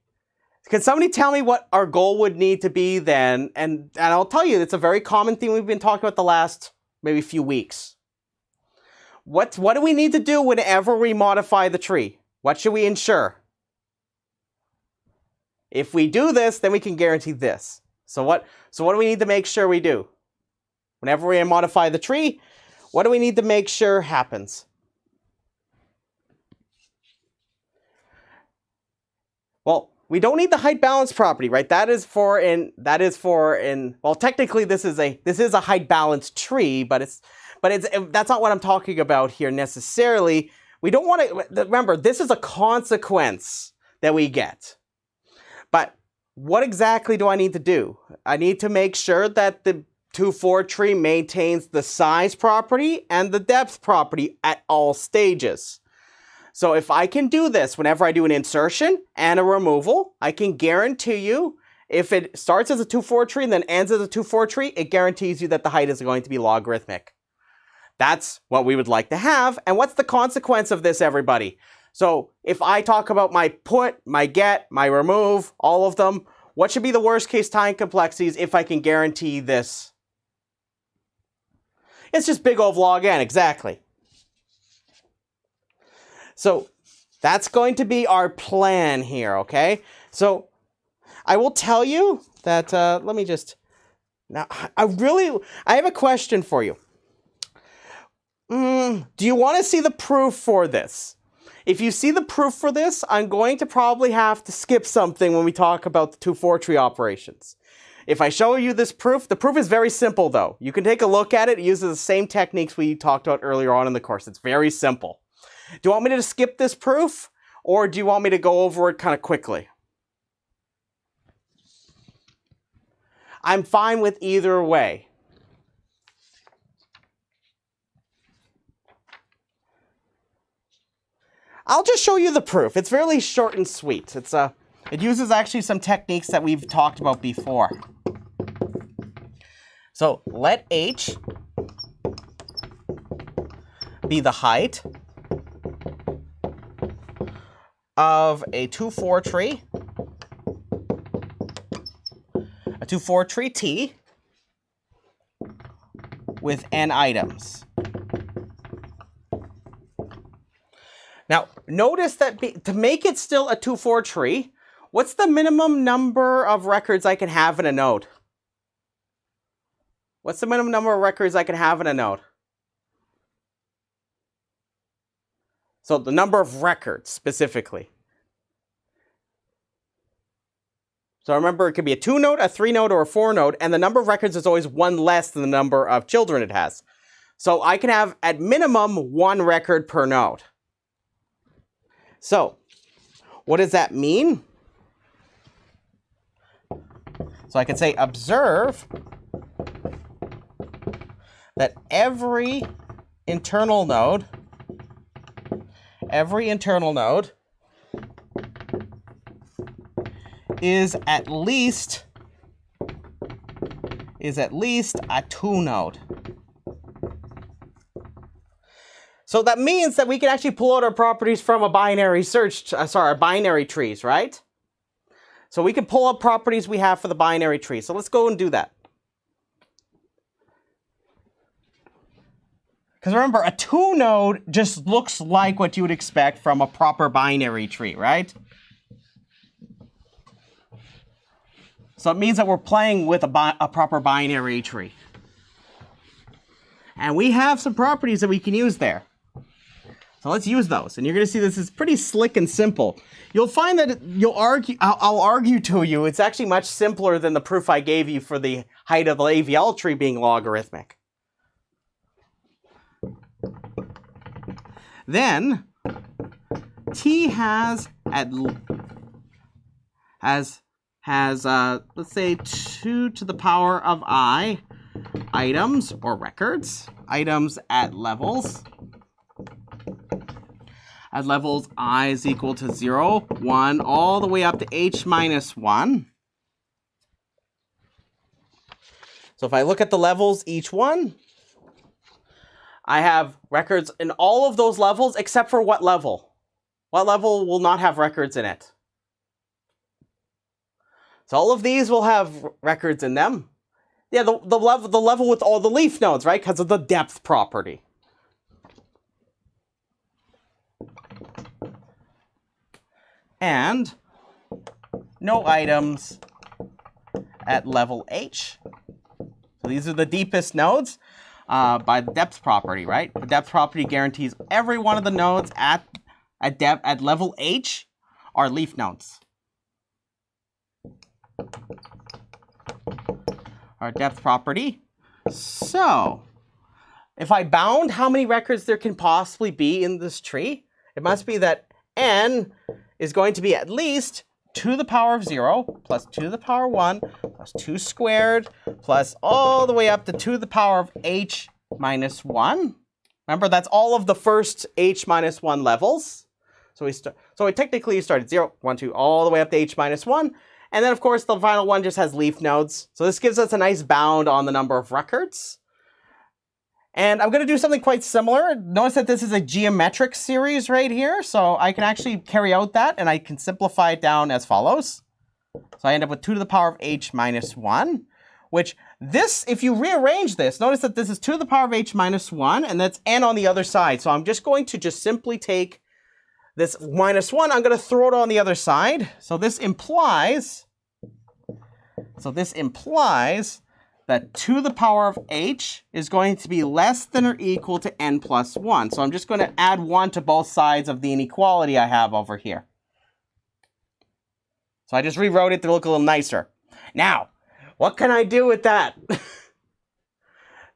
Speaker 1: Can somebody tell me what our goal would need to be then? And I'll tell you, it's a very common theme we've been talking about the last maybe few weeks. What do we need to do whenever we modify the tree? What should we ensure? If we do this, then we can guarantee this. So what do we need to make sure we do? Whenever we modify the tree, what do we need to make sure happens? Well, we don't need the height balance property, right? Well, technically this is a height balance tree, but that's not what I'm talking about here necessarily. We don't want to, remember, this is a consequence that we get. But what exactly do I need to do? I need to make sure that the 2-4 tree maintains the size property and the depth property at all stages. So if I can do this whenever I do an insertion and a removal, I can guarantee you, if it starts as a 2-4 tree and then ends as a 2-4 tree, it guarantees you that the height is going to be logarithmic. That's what we would like to have. And what's the consequence of this, everybody? So if I talk about my put, my get, my remove, all of them, what should be the worst case time complexities if I can guarantee this? It's just big O of log n, exactly. So that's going to be our plan here, okay? So I will tell you that, let me just, now I have a question for you. Do you want to see the proof for this? If you see the proof for this, I'm going to probably have to skip something when we talk about the 2-4 tree operations. If I show you this proof, the proof is very simple though. You can take a look at it. It uses the same techniques we talked about earlier on in the course. It's very simple. Do you want me to skip this proof, or do you want me to go over it kind of quickly? I'm fine with either way. I'll just show you the proof. It's fairly short and sweet. It uses actually some techniques that we've talked about before. So let h be the height of a 2-4 tree, a 2-4 tree T with n items. Now, notice that to make it still a 2-4 tree, what's the minimum number of records I can have in a node? What's the minimum number of records I can have in a node? So the number of records specifically. So remember, it could be a 2-node, a 3-node, or a 4-node, and the number of records is always one less than the number of children it has. So I can have, at minimum, 1 record per node. So, what does that mean? So I can say, observe that every internal node is at least a 2-node. So that means that we can actually pull out our properties from a binary binary trees, right? So we can pull up properties we have for the binary tree. So let's go and do that. Because remember, a 2-node just looks like what you would expect from a proper binary tree, right? So it means that we're playing with a proper binary tree. And we have some properties that we can use there. So let's use those. And you're going to see this is pretty slick and simple. You'll find that I'll argue to you, it's actually much simpler than the proof I gave you for the height of the AVL tree being logarithmic. Then, T has let's say 2 to the power of I items or records, items at levels. At levels I is equal to 0, 1, all the way up to h minus 1. So if I look at the levels, each one, I have records in all of those levels except for what level? What level will not have records in it? So all of these will have records in them. Yeah, the level with all the leaf nodes, right? Because of the depth property. And no items at level H. So these are the deepest nodes by the depth property, right? The depth property guarantees every one of the nodes at level H are leaf nodes. Our depth property. So if I bound how many records there can possibly be in this tree, it must be that n is going to be at least 2 to the power of 0 plus 2 to the power 1 plus 2 squared plus all the way up to 2 to the power of h minus 1. Remember, that's all of the first h minus 1 levels. So we technically start at 0, 1, 2, all the way up to h minus 1. And then, of course, the final one just has leaf nodes. So this gives us a nice bound on the number of records. And I'm going to do something quite similar. Notice that this is a geometric series right here. So I can actually carry out that, and I can simplify it down as follows. So I end up with 2 to the power of h minus 1, which this, if you rearrange this, notice that this is 2 to the power of h minus 1, and that's n on the other side. So I'm just going to simply take this minus 1, I'm going to throw it on the other side. So this implies that 2 to the power of h is going to be less than or equal to n plus 1. So I'm just going to add 1 to both sides of the inequality I have over here. So I just rewrote it to look a little nicer. Now, what can I do with that?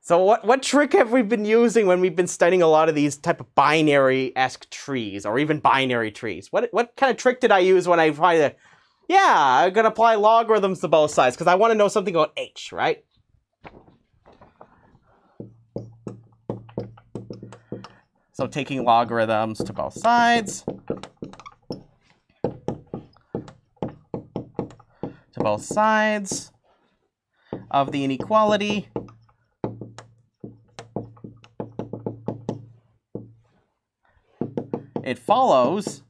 Speaker 1: So what trick have we been using when we've been studying a lot of these type of binary-esque trees, or even binary trees? What kind of trick did I use when I try to, I'm going to apply logarithms to both sides, because I want to know something about h, right? So taking logarithms to both sides, of the inequality, it follows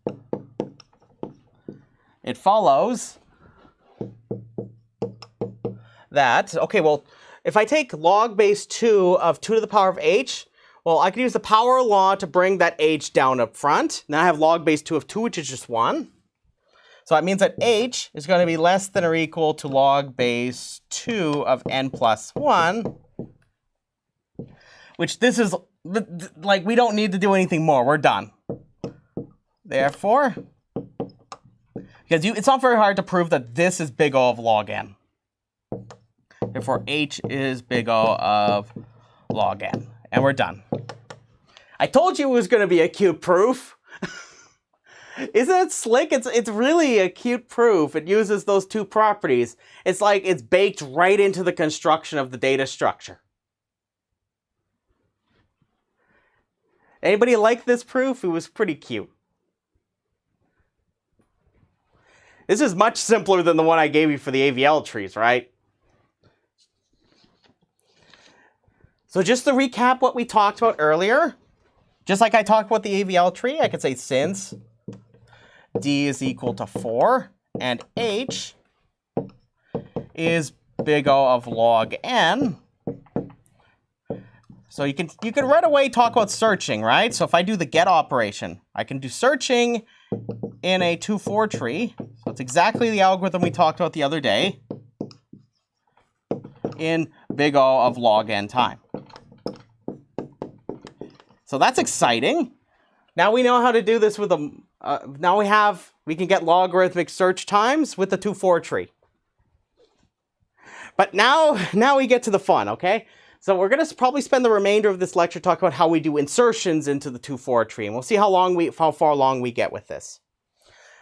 Speaker 1: that, okay, well, if I take log base 2 of 2 to the power of h, well, I can use the power law to bring that h down up front. Now I have log base 2 of 2, which is just 1. So that means that h is going to be less than or equal to log base 2 of n plus 1, which this is, like, we don't need to do anything more. We're done. Therefore, because it's not very hard to prove that this is big O of log n. Therefore, h is big O of log n. And we're done. I told you it was going to be a cute proof. Isn't it slick? It's really a cute proof. It uses those two properties. It's like it's baked right into the construction of the data structure. Anybody like this proof? It was pretty cute. This is much simpler than the one I gave you for the AVL trees, right? So just to recap what we talked about earlier, just like I talked about the AVL tree, I could say since d is equal to 4 and h is big O of log n. So you can right away talk about searching, right? So if I do the get operation, I can do searching in a 2-4 tree. So it's exactly the algorithm we talked about the other day in big O of log n time. So that's exciting. Now we know how to do this with a, we can get logarithmic search times with the 2-4 tree. But now we get to the fun, okay? So we're going to probably spend the remainder of this lecture talking about how we do insertions into the 2-4 tree, and we'll see how far along we get with this.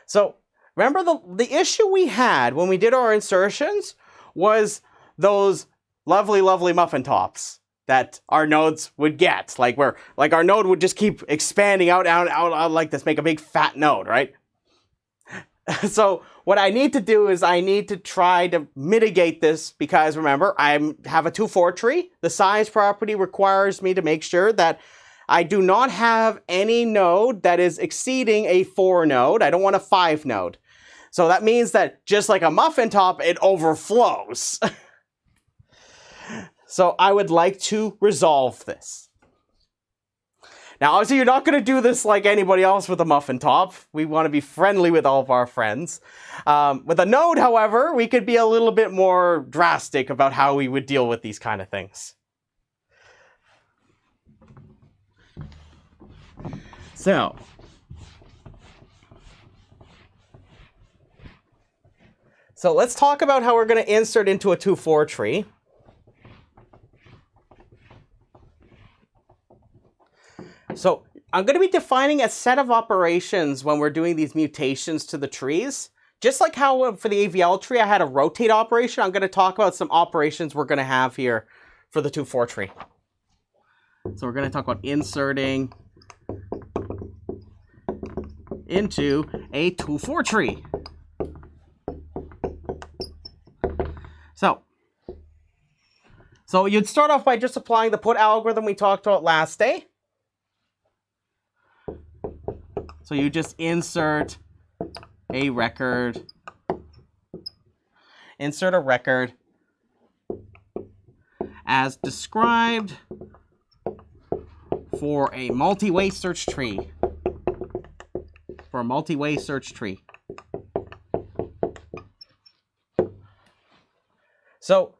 Speaker 1: So remember the issue we had when we did our insertions was those lovely muffin tops that our nodes would get, like our node would just keep expanding out like this, make a big fat node, right? So what I need to do is I need to try to mitigate this, because remember, I have a 2-4 tree. The size property requires me to make sure that I do not have any node that is exceeding a 4 node. I don't want a 5 node. So that means that just like a muffin top, it overflows. So I would like to resolve this. Now, obviously, you're not going to do this like anybody else with a muffin top. We want to be friendly with all of our friends. With a node, however, we could be a little bit more drastic about how we would deal with these kind of things. So, let's talk about how we're going to insert into a 2-4 tree. So I'm going to be defining a set of operations when we're doing these mutations to the trees. Just like how for the AVL tree I had a rotate operation, I'm going to talk about some operations we're going to have here for the 2-4 tree. So we're going to talk about inserting into a 2-4 tree. So you'd start off by just applying the put algorithm we talked about last day. So you just insert a record, insert a record as described for a multi-way search tree. For a multi-way search tree. So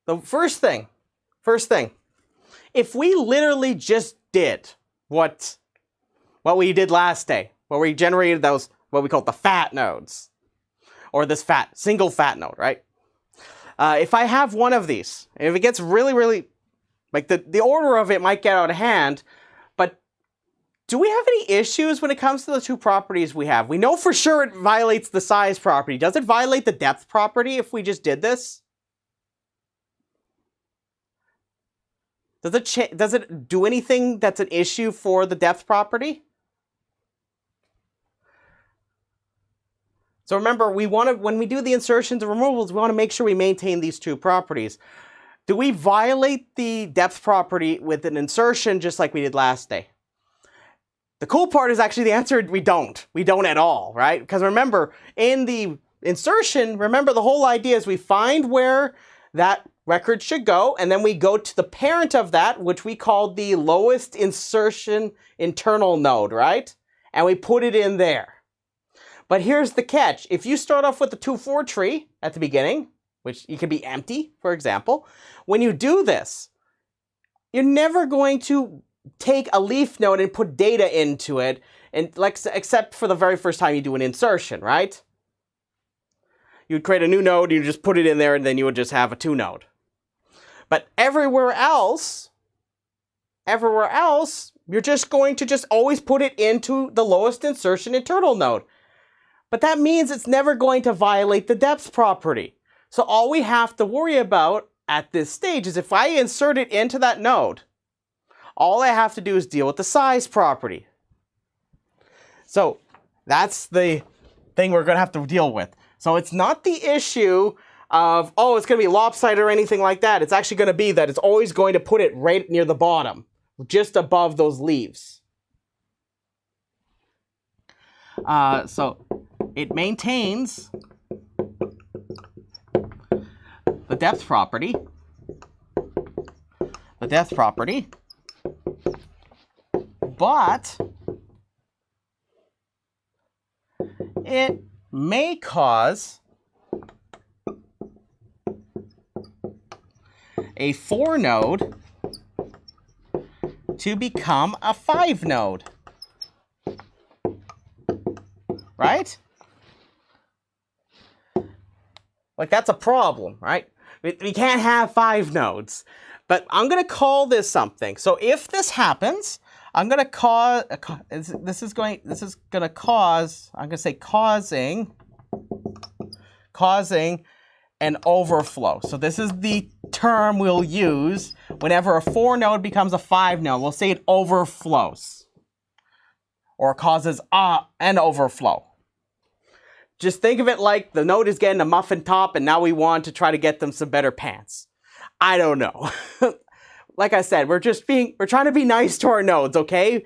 Speaker 1: the first thing, if we literally just did what we did last day, where we generated those, what we call the fat nodes, or this single fat node, right? If I have one of these, if it gets really, like the order of it might get out of hand, but do we have any issues when it comes to the two properties we have? We know for sure it violates the size property. Does it violate the depth property if we just did this? Does it do anything that's an issue for the depth property? So remember, when we do the insertions and removals, we want to make sure we maintain these two properties. Do we violate the depth property with an insertion just like we did last day? The cool part is actually the answer, we don't. We don't at all, right? Because remember, in the insertion, remember the whole idea is we find where that record should go, and then we go to the parent of that, which we call the lowest insertion internal node, right? And we put it in there. But here's the catch. If you start off with the 2-4 tree at the beginning, which it can be empty, for example, when you do this, you're never going to take a leaf node and put data into it, and except for the very first time you do an insertion, right? You'd create a new node, you just put it in there, and then you would just have a 2 node. But everywhere else, you're just going to always put it into the lowest insertion internal node. But that means it's never going to violate the depth property. So all we have to worry about at this stage is if I insert it into that node, all I have to do is deal with the size property. So that's the thing we're going to have to deal with. So it's not the issue of, oh, it's going to be lopsided or anything like that. It's actually going to be that it's always going to put it right near the bottom, just above those leaves. So it maintains the depth property. But it may cause a 4 node to become a 5 node. Right? Like, that's a problem, right? We can't have 5 nodes. But I'm going to call this something. So if this happens, I'm going to cause, causing an overflow. So this is the term we'll use whenever a 4 node becomes a 5 node. We'll say it overflows or causes an overflow. Just think of it like the node is getting a muffin top and now we want to try to get them some better pants. I don't know. like I said, we're trying to be nice to our nodes, okay?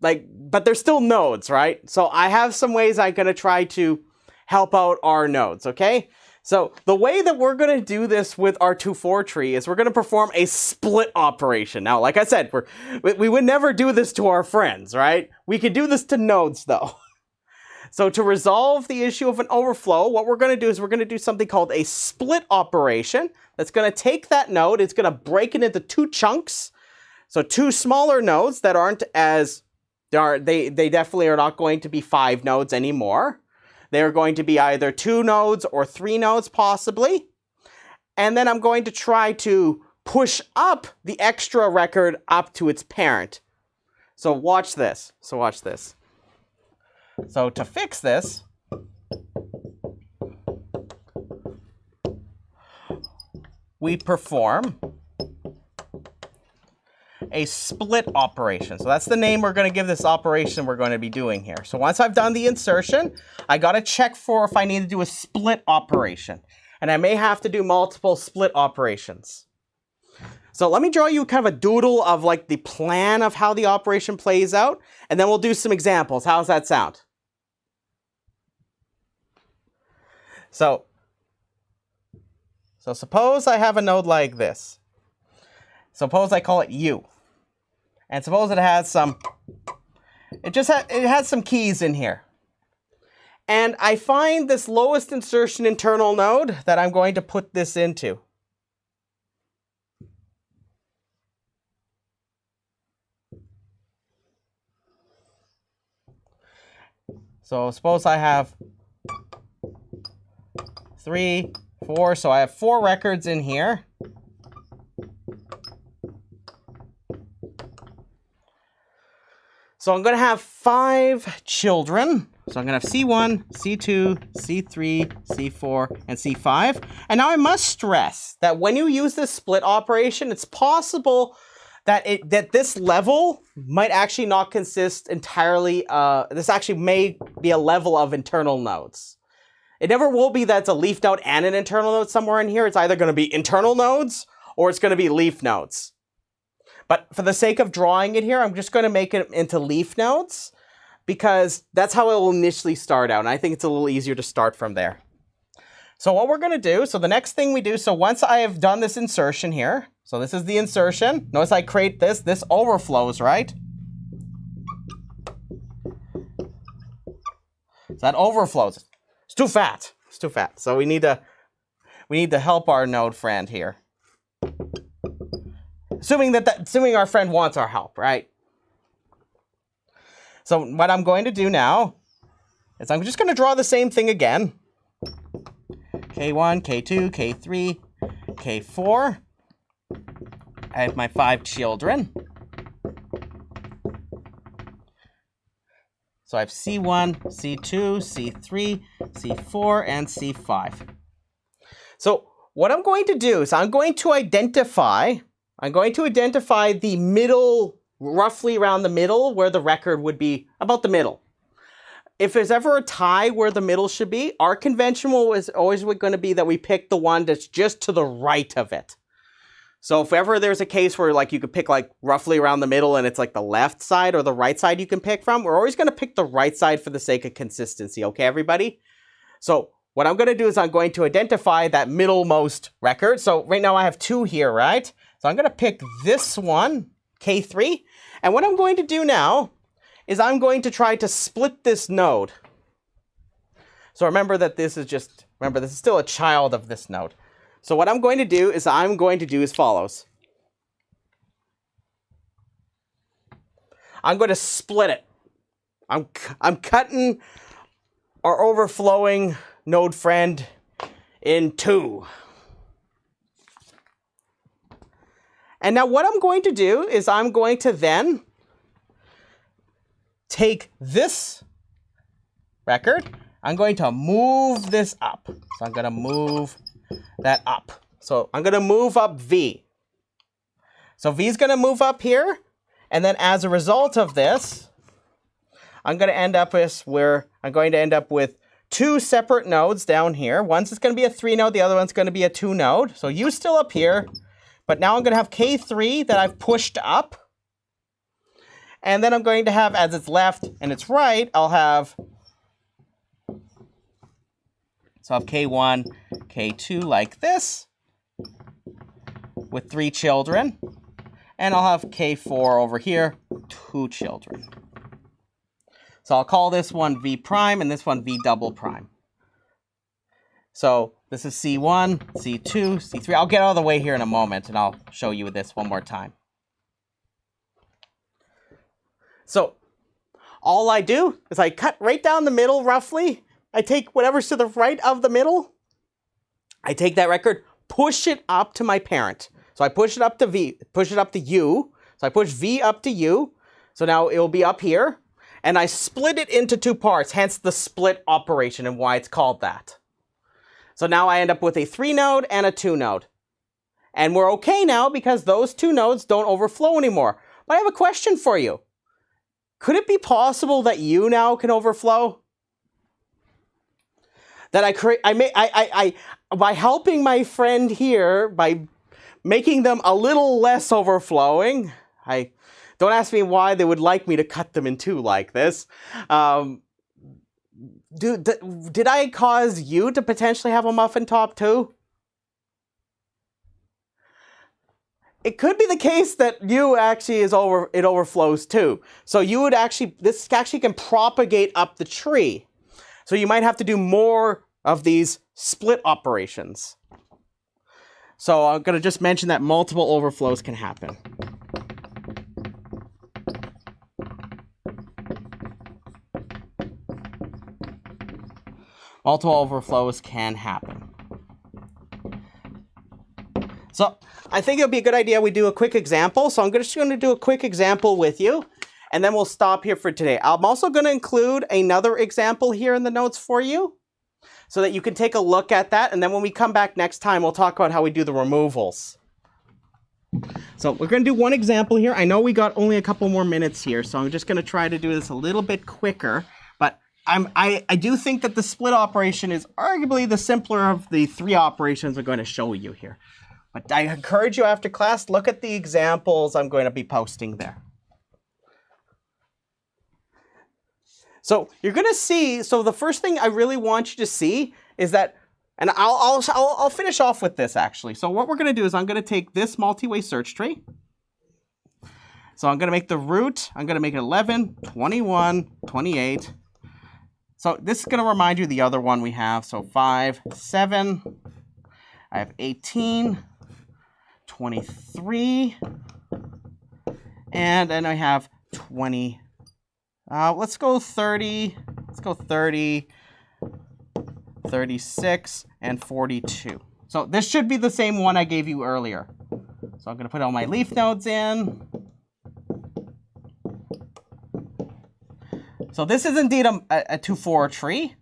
Speaker 1: But they're still nodes, right? So I have some ways I'm going to try to help out our nodes, okay? So the way that we're going to do this with our 2-4 tree is we're going to perform a split operation. Now, like I said, we would never do this to our friends, right? We could do this to nodes, though. So to resolve the issue of an overflow, what we're going to do is we're going to do something called a split operation. That's going to take that node, it's going to break it into 2 chunks. So 2 smaller nodes that aren't as, they definitely are not going to be 5 nodes anymore. They're going to be either 2 nodes or 3 nodes possibly. And then I'm going to try to push up the extra record up to its parent. So watch this. So to fix this, we perform a split operation. So that's the name we're going to give this operation we're going to be doing here. So once I've done the insertion, I got to check for if I need to do a split operation. And I may have to do multiple split operations. So let me draw you kind of a doodle of like the plan of how the operation plays out, and then we'll do some examples. How's that sound? So suppose I have a node like this. Suppose I call it U. And suppose it has some, it has some keys in here. And I find this lowest insertion internal node that I'm going to put this into. So suppose I have 3, 4, so I have 4 records in here. So I'm going to have 5 children. So I'm going to have C1, C2, C3, C4, and C5. And now I must stress that when you use this split operation, it's possible that this level might actually not consist entirely, this actually may be a level of internal nodes. It never will be that it's a leaf node and an internal node somewhere in here. It's either going to be internal nodes or it's going to be leaf nodes. But for the sake of drawing it here, I'm just going to make it into leaf nodes because that's how it will initially start out. And I think it's a little easier to start from there. So what we're going to do, so the next thing we do, so once I have done this insertion here, so this is the insertion. Notice I create this overflows, right? So that overflows. It's too fat. It's too fat. So we need to help our node friend here. Assuming our friend wants our help, right? So what I'm going to do now is I'm just going to draw the same thing again. K1, K2, K3, K4. I have my 5 children. So I have C1, C2, C3, C4, and C5. So what I'm going to do is I'm going to identify the middle, roughly around the middle, where the record would be about the middle. If there's ever a tie where the middle should be, our conventional is always going to be that we pick the one that's just to the right of it. So if ever there's a case where like you could pick like roughly around the middle and it's like the left side or the right side you can pick from, we're always going to pick the right side for the sake of consistency. Okay, everybody? So what I'm going to do is I'm going to identify that middlemost record. So right now I have 2 here, right? So I'm going to pick this one, K3. And what I'm going to do now is I'm going to try to split this node. So remember that this is still a child of this node. So what I'm going to do is as follows. I'm going to split it. I'm cutting our overflowing node friend in 2. And now what I'm going to do is I'm going to then take this record. I'm going to move this up. So I'm going to move that up. So I'm going to move up V. So V is going to move up here. And then as a result of this, I'm going to end up with 2 separate nodes down here. One's going to be a 3 node. The other one's going to be a 2 node. So U still up here. But now I'm going to have K3 that I've pushed up. And then I'm going to have, as it's left and it's right, I'll have, so I'll have K1, K2 like this, with 3 children. And I'll have K4 over here, 2 children. So I'll call this one V prime and this one V double prime. So this is C1, C2, C3. I'll get out of the way here in a moment and I'll show you this one more time. So all I do is I cut right down the middle roughly. I take whatever's to the right of the middle. I take that record, push it up to my parent. So I push it up to V, push it up to U. So I push V up to U. So now it will be up here. And I split it into 2 parts, hence the split operation and why it's called that. So now I end up with a 3 node and a 2 node. And we're okay now because those 2 nodes don't overflow anymore. But I have a question for you. Could it be possible that U now can overflow? That by helping my friend here, by making them a little less overflowing, don't ask me why they would like me to cut them in 2 like this. Did I cause you to potentially have a muffin top too? It could be the case that you actually it overflows too. So you would this actually can propagate up the tree. So you might have to do more of these split operations. So I'm going to just mention that multiple overflows can happen. Multiple overflows can happen. So I think it would be a good idea we do a quick example. So I'm just going to do a quick example with you, and then we'll stop here for today. I'm also going to include another example here in the notes for you so that you can take a look at that. And then when we come back next time, we'll talk about how we do the removals. So we're going to do one example here. I know we got only a couple more minutes here, so I'm just going to try to do this a little bit quicker. But I do think that the split operation is arguably the simpler of the 3 operations we're going to show you here. But I encourage you after class, look at the examples I'm going to be posting there. So you're going to see, so the first thing I really want you to see is that, and I'll finish off with this actually. So what we're going to do is I'm going to take this multi-way search tree. So I'm going to make the root, I'm going to make it 11, 21, 28. So this is going to remind you of the other one we have. So 5, 7, I have 18, 23, and then I have 20. Let's go 30, 36, and 42. So this should be the same one I gave you earlier. So I'm going to put all my leaf nodes in. So this is indeed a 2-4 tree.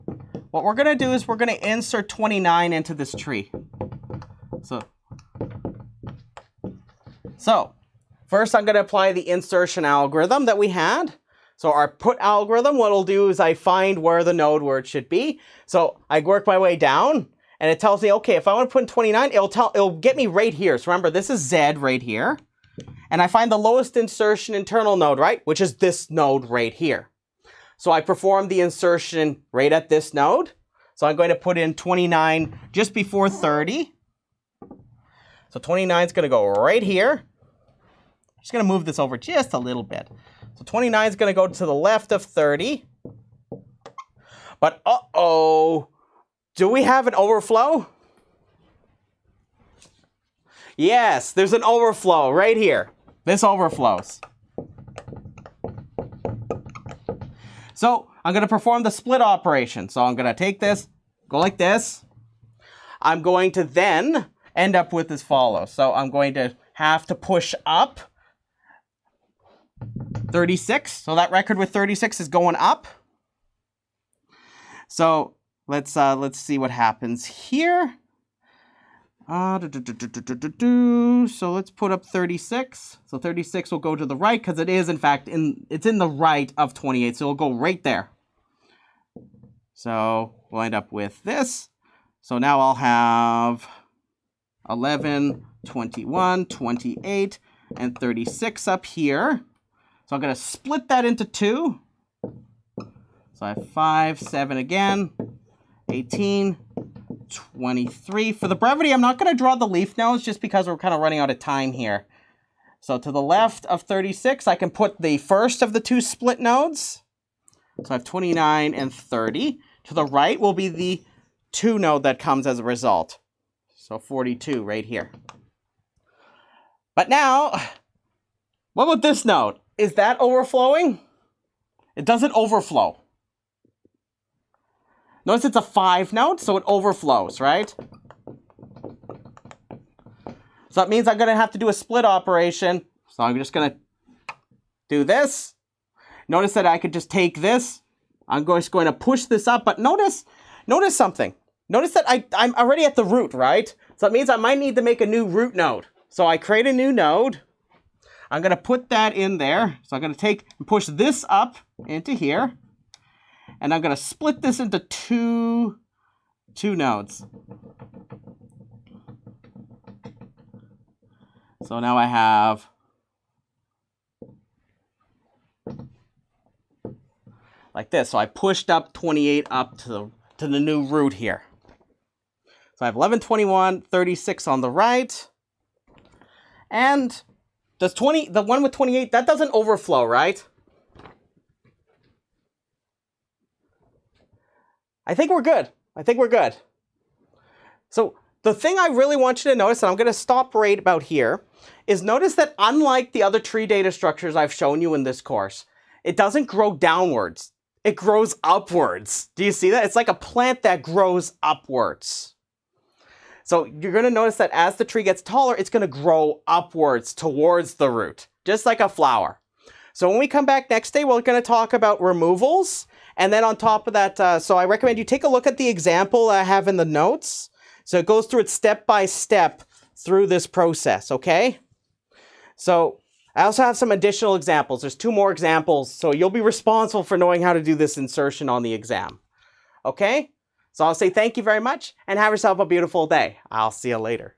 Speaker 1: What we're going to do is we're going to insert 29 into this tree. So first I'm going to apply the insertion algorithm that we had. So our put algorithm, what it'll do is I find where it should be. So I work my way down and it tells me, okay, if I want to put in 29, it'll get me right here. So remember, this is Z right here. And I find the lowest insertion internal node, right? Which is this node right here. So I perform the insertion right at this node. So I'm going to put in 29 just before 30. So 29 is going to go right here. I'm just going to move this over just a little bit. So 29 is going to go to the left of 30. But uh-oh, do we have an overflow? Yes, there's an overflow right here. This overflows. So I'm going to perform the split operation. So I'm going to take this, go like this. I'm going to then end up with as follows. So I'm going to have to push up 36. So that record with 36 is going up. So let's see what happens here. So let's put up 36. So 36 will go to the right because it is in fact it's in the right of 28. So it'll go right there. So we'll end up with this. So now I'll have 11, 21, 28, and 36 up here. So I'm going to split that into 2. So I have 5, 7 again, 18, 23. For the brevity, I'm not going to draw the leaf nodes just because we're kind of running out of time here. So to the left of 36, I can put the first of the 2 split nodes. So I have 29 and 30. To the right will be the 2 node that comes as a result. So 42 right here. But now, what about this node? Is that overflowing? It doesn't overflow. Notice it's a 5 node, so it overflows, right? So that means I'm going to have to do a split operation. So I'm just going to do this. Notice that I could just take this. I'm just going to push this up. But notice something. Notice that I'm already at the root, right? So that means I might need to make a new root node. So I create a new node. I'm going to put that in there. So I'm going to take and push this up into here. And I'm going to split this into two nodes. So now I have like this. So I pushed up 28 up to the new root here. So I have 11, 21, 36 on the right. And does the one with 28, that doesn't overflow, right? I think we're good. I think we're good. So the thing I really want you to notice, and I'm going to stop right about here, is notice that unlike the other tree data structures I've shown you in this course, it doesn't grow downwards. It grows upwards. Do you see that? It's like a plant that grows upwards. So you're going to notice that as the tree gets taller, it's going to grow upwards towards the root, just like a flower. So when we come back next day, we're going to talk about removals. And then on top of that, so I recommend you take a look at the example I have in the notes. So it goes through it step by step through this process, okay? So I also have some additional examples. There's 2 more examples, so you'll be responsible for knowing how to do this insertion on the exam, okay? So I'll say thank you very much and have yourself a beautiful day. I'll see you later.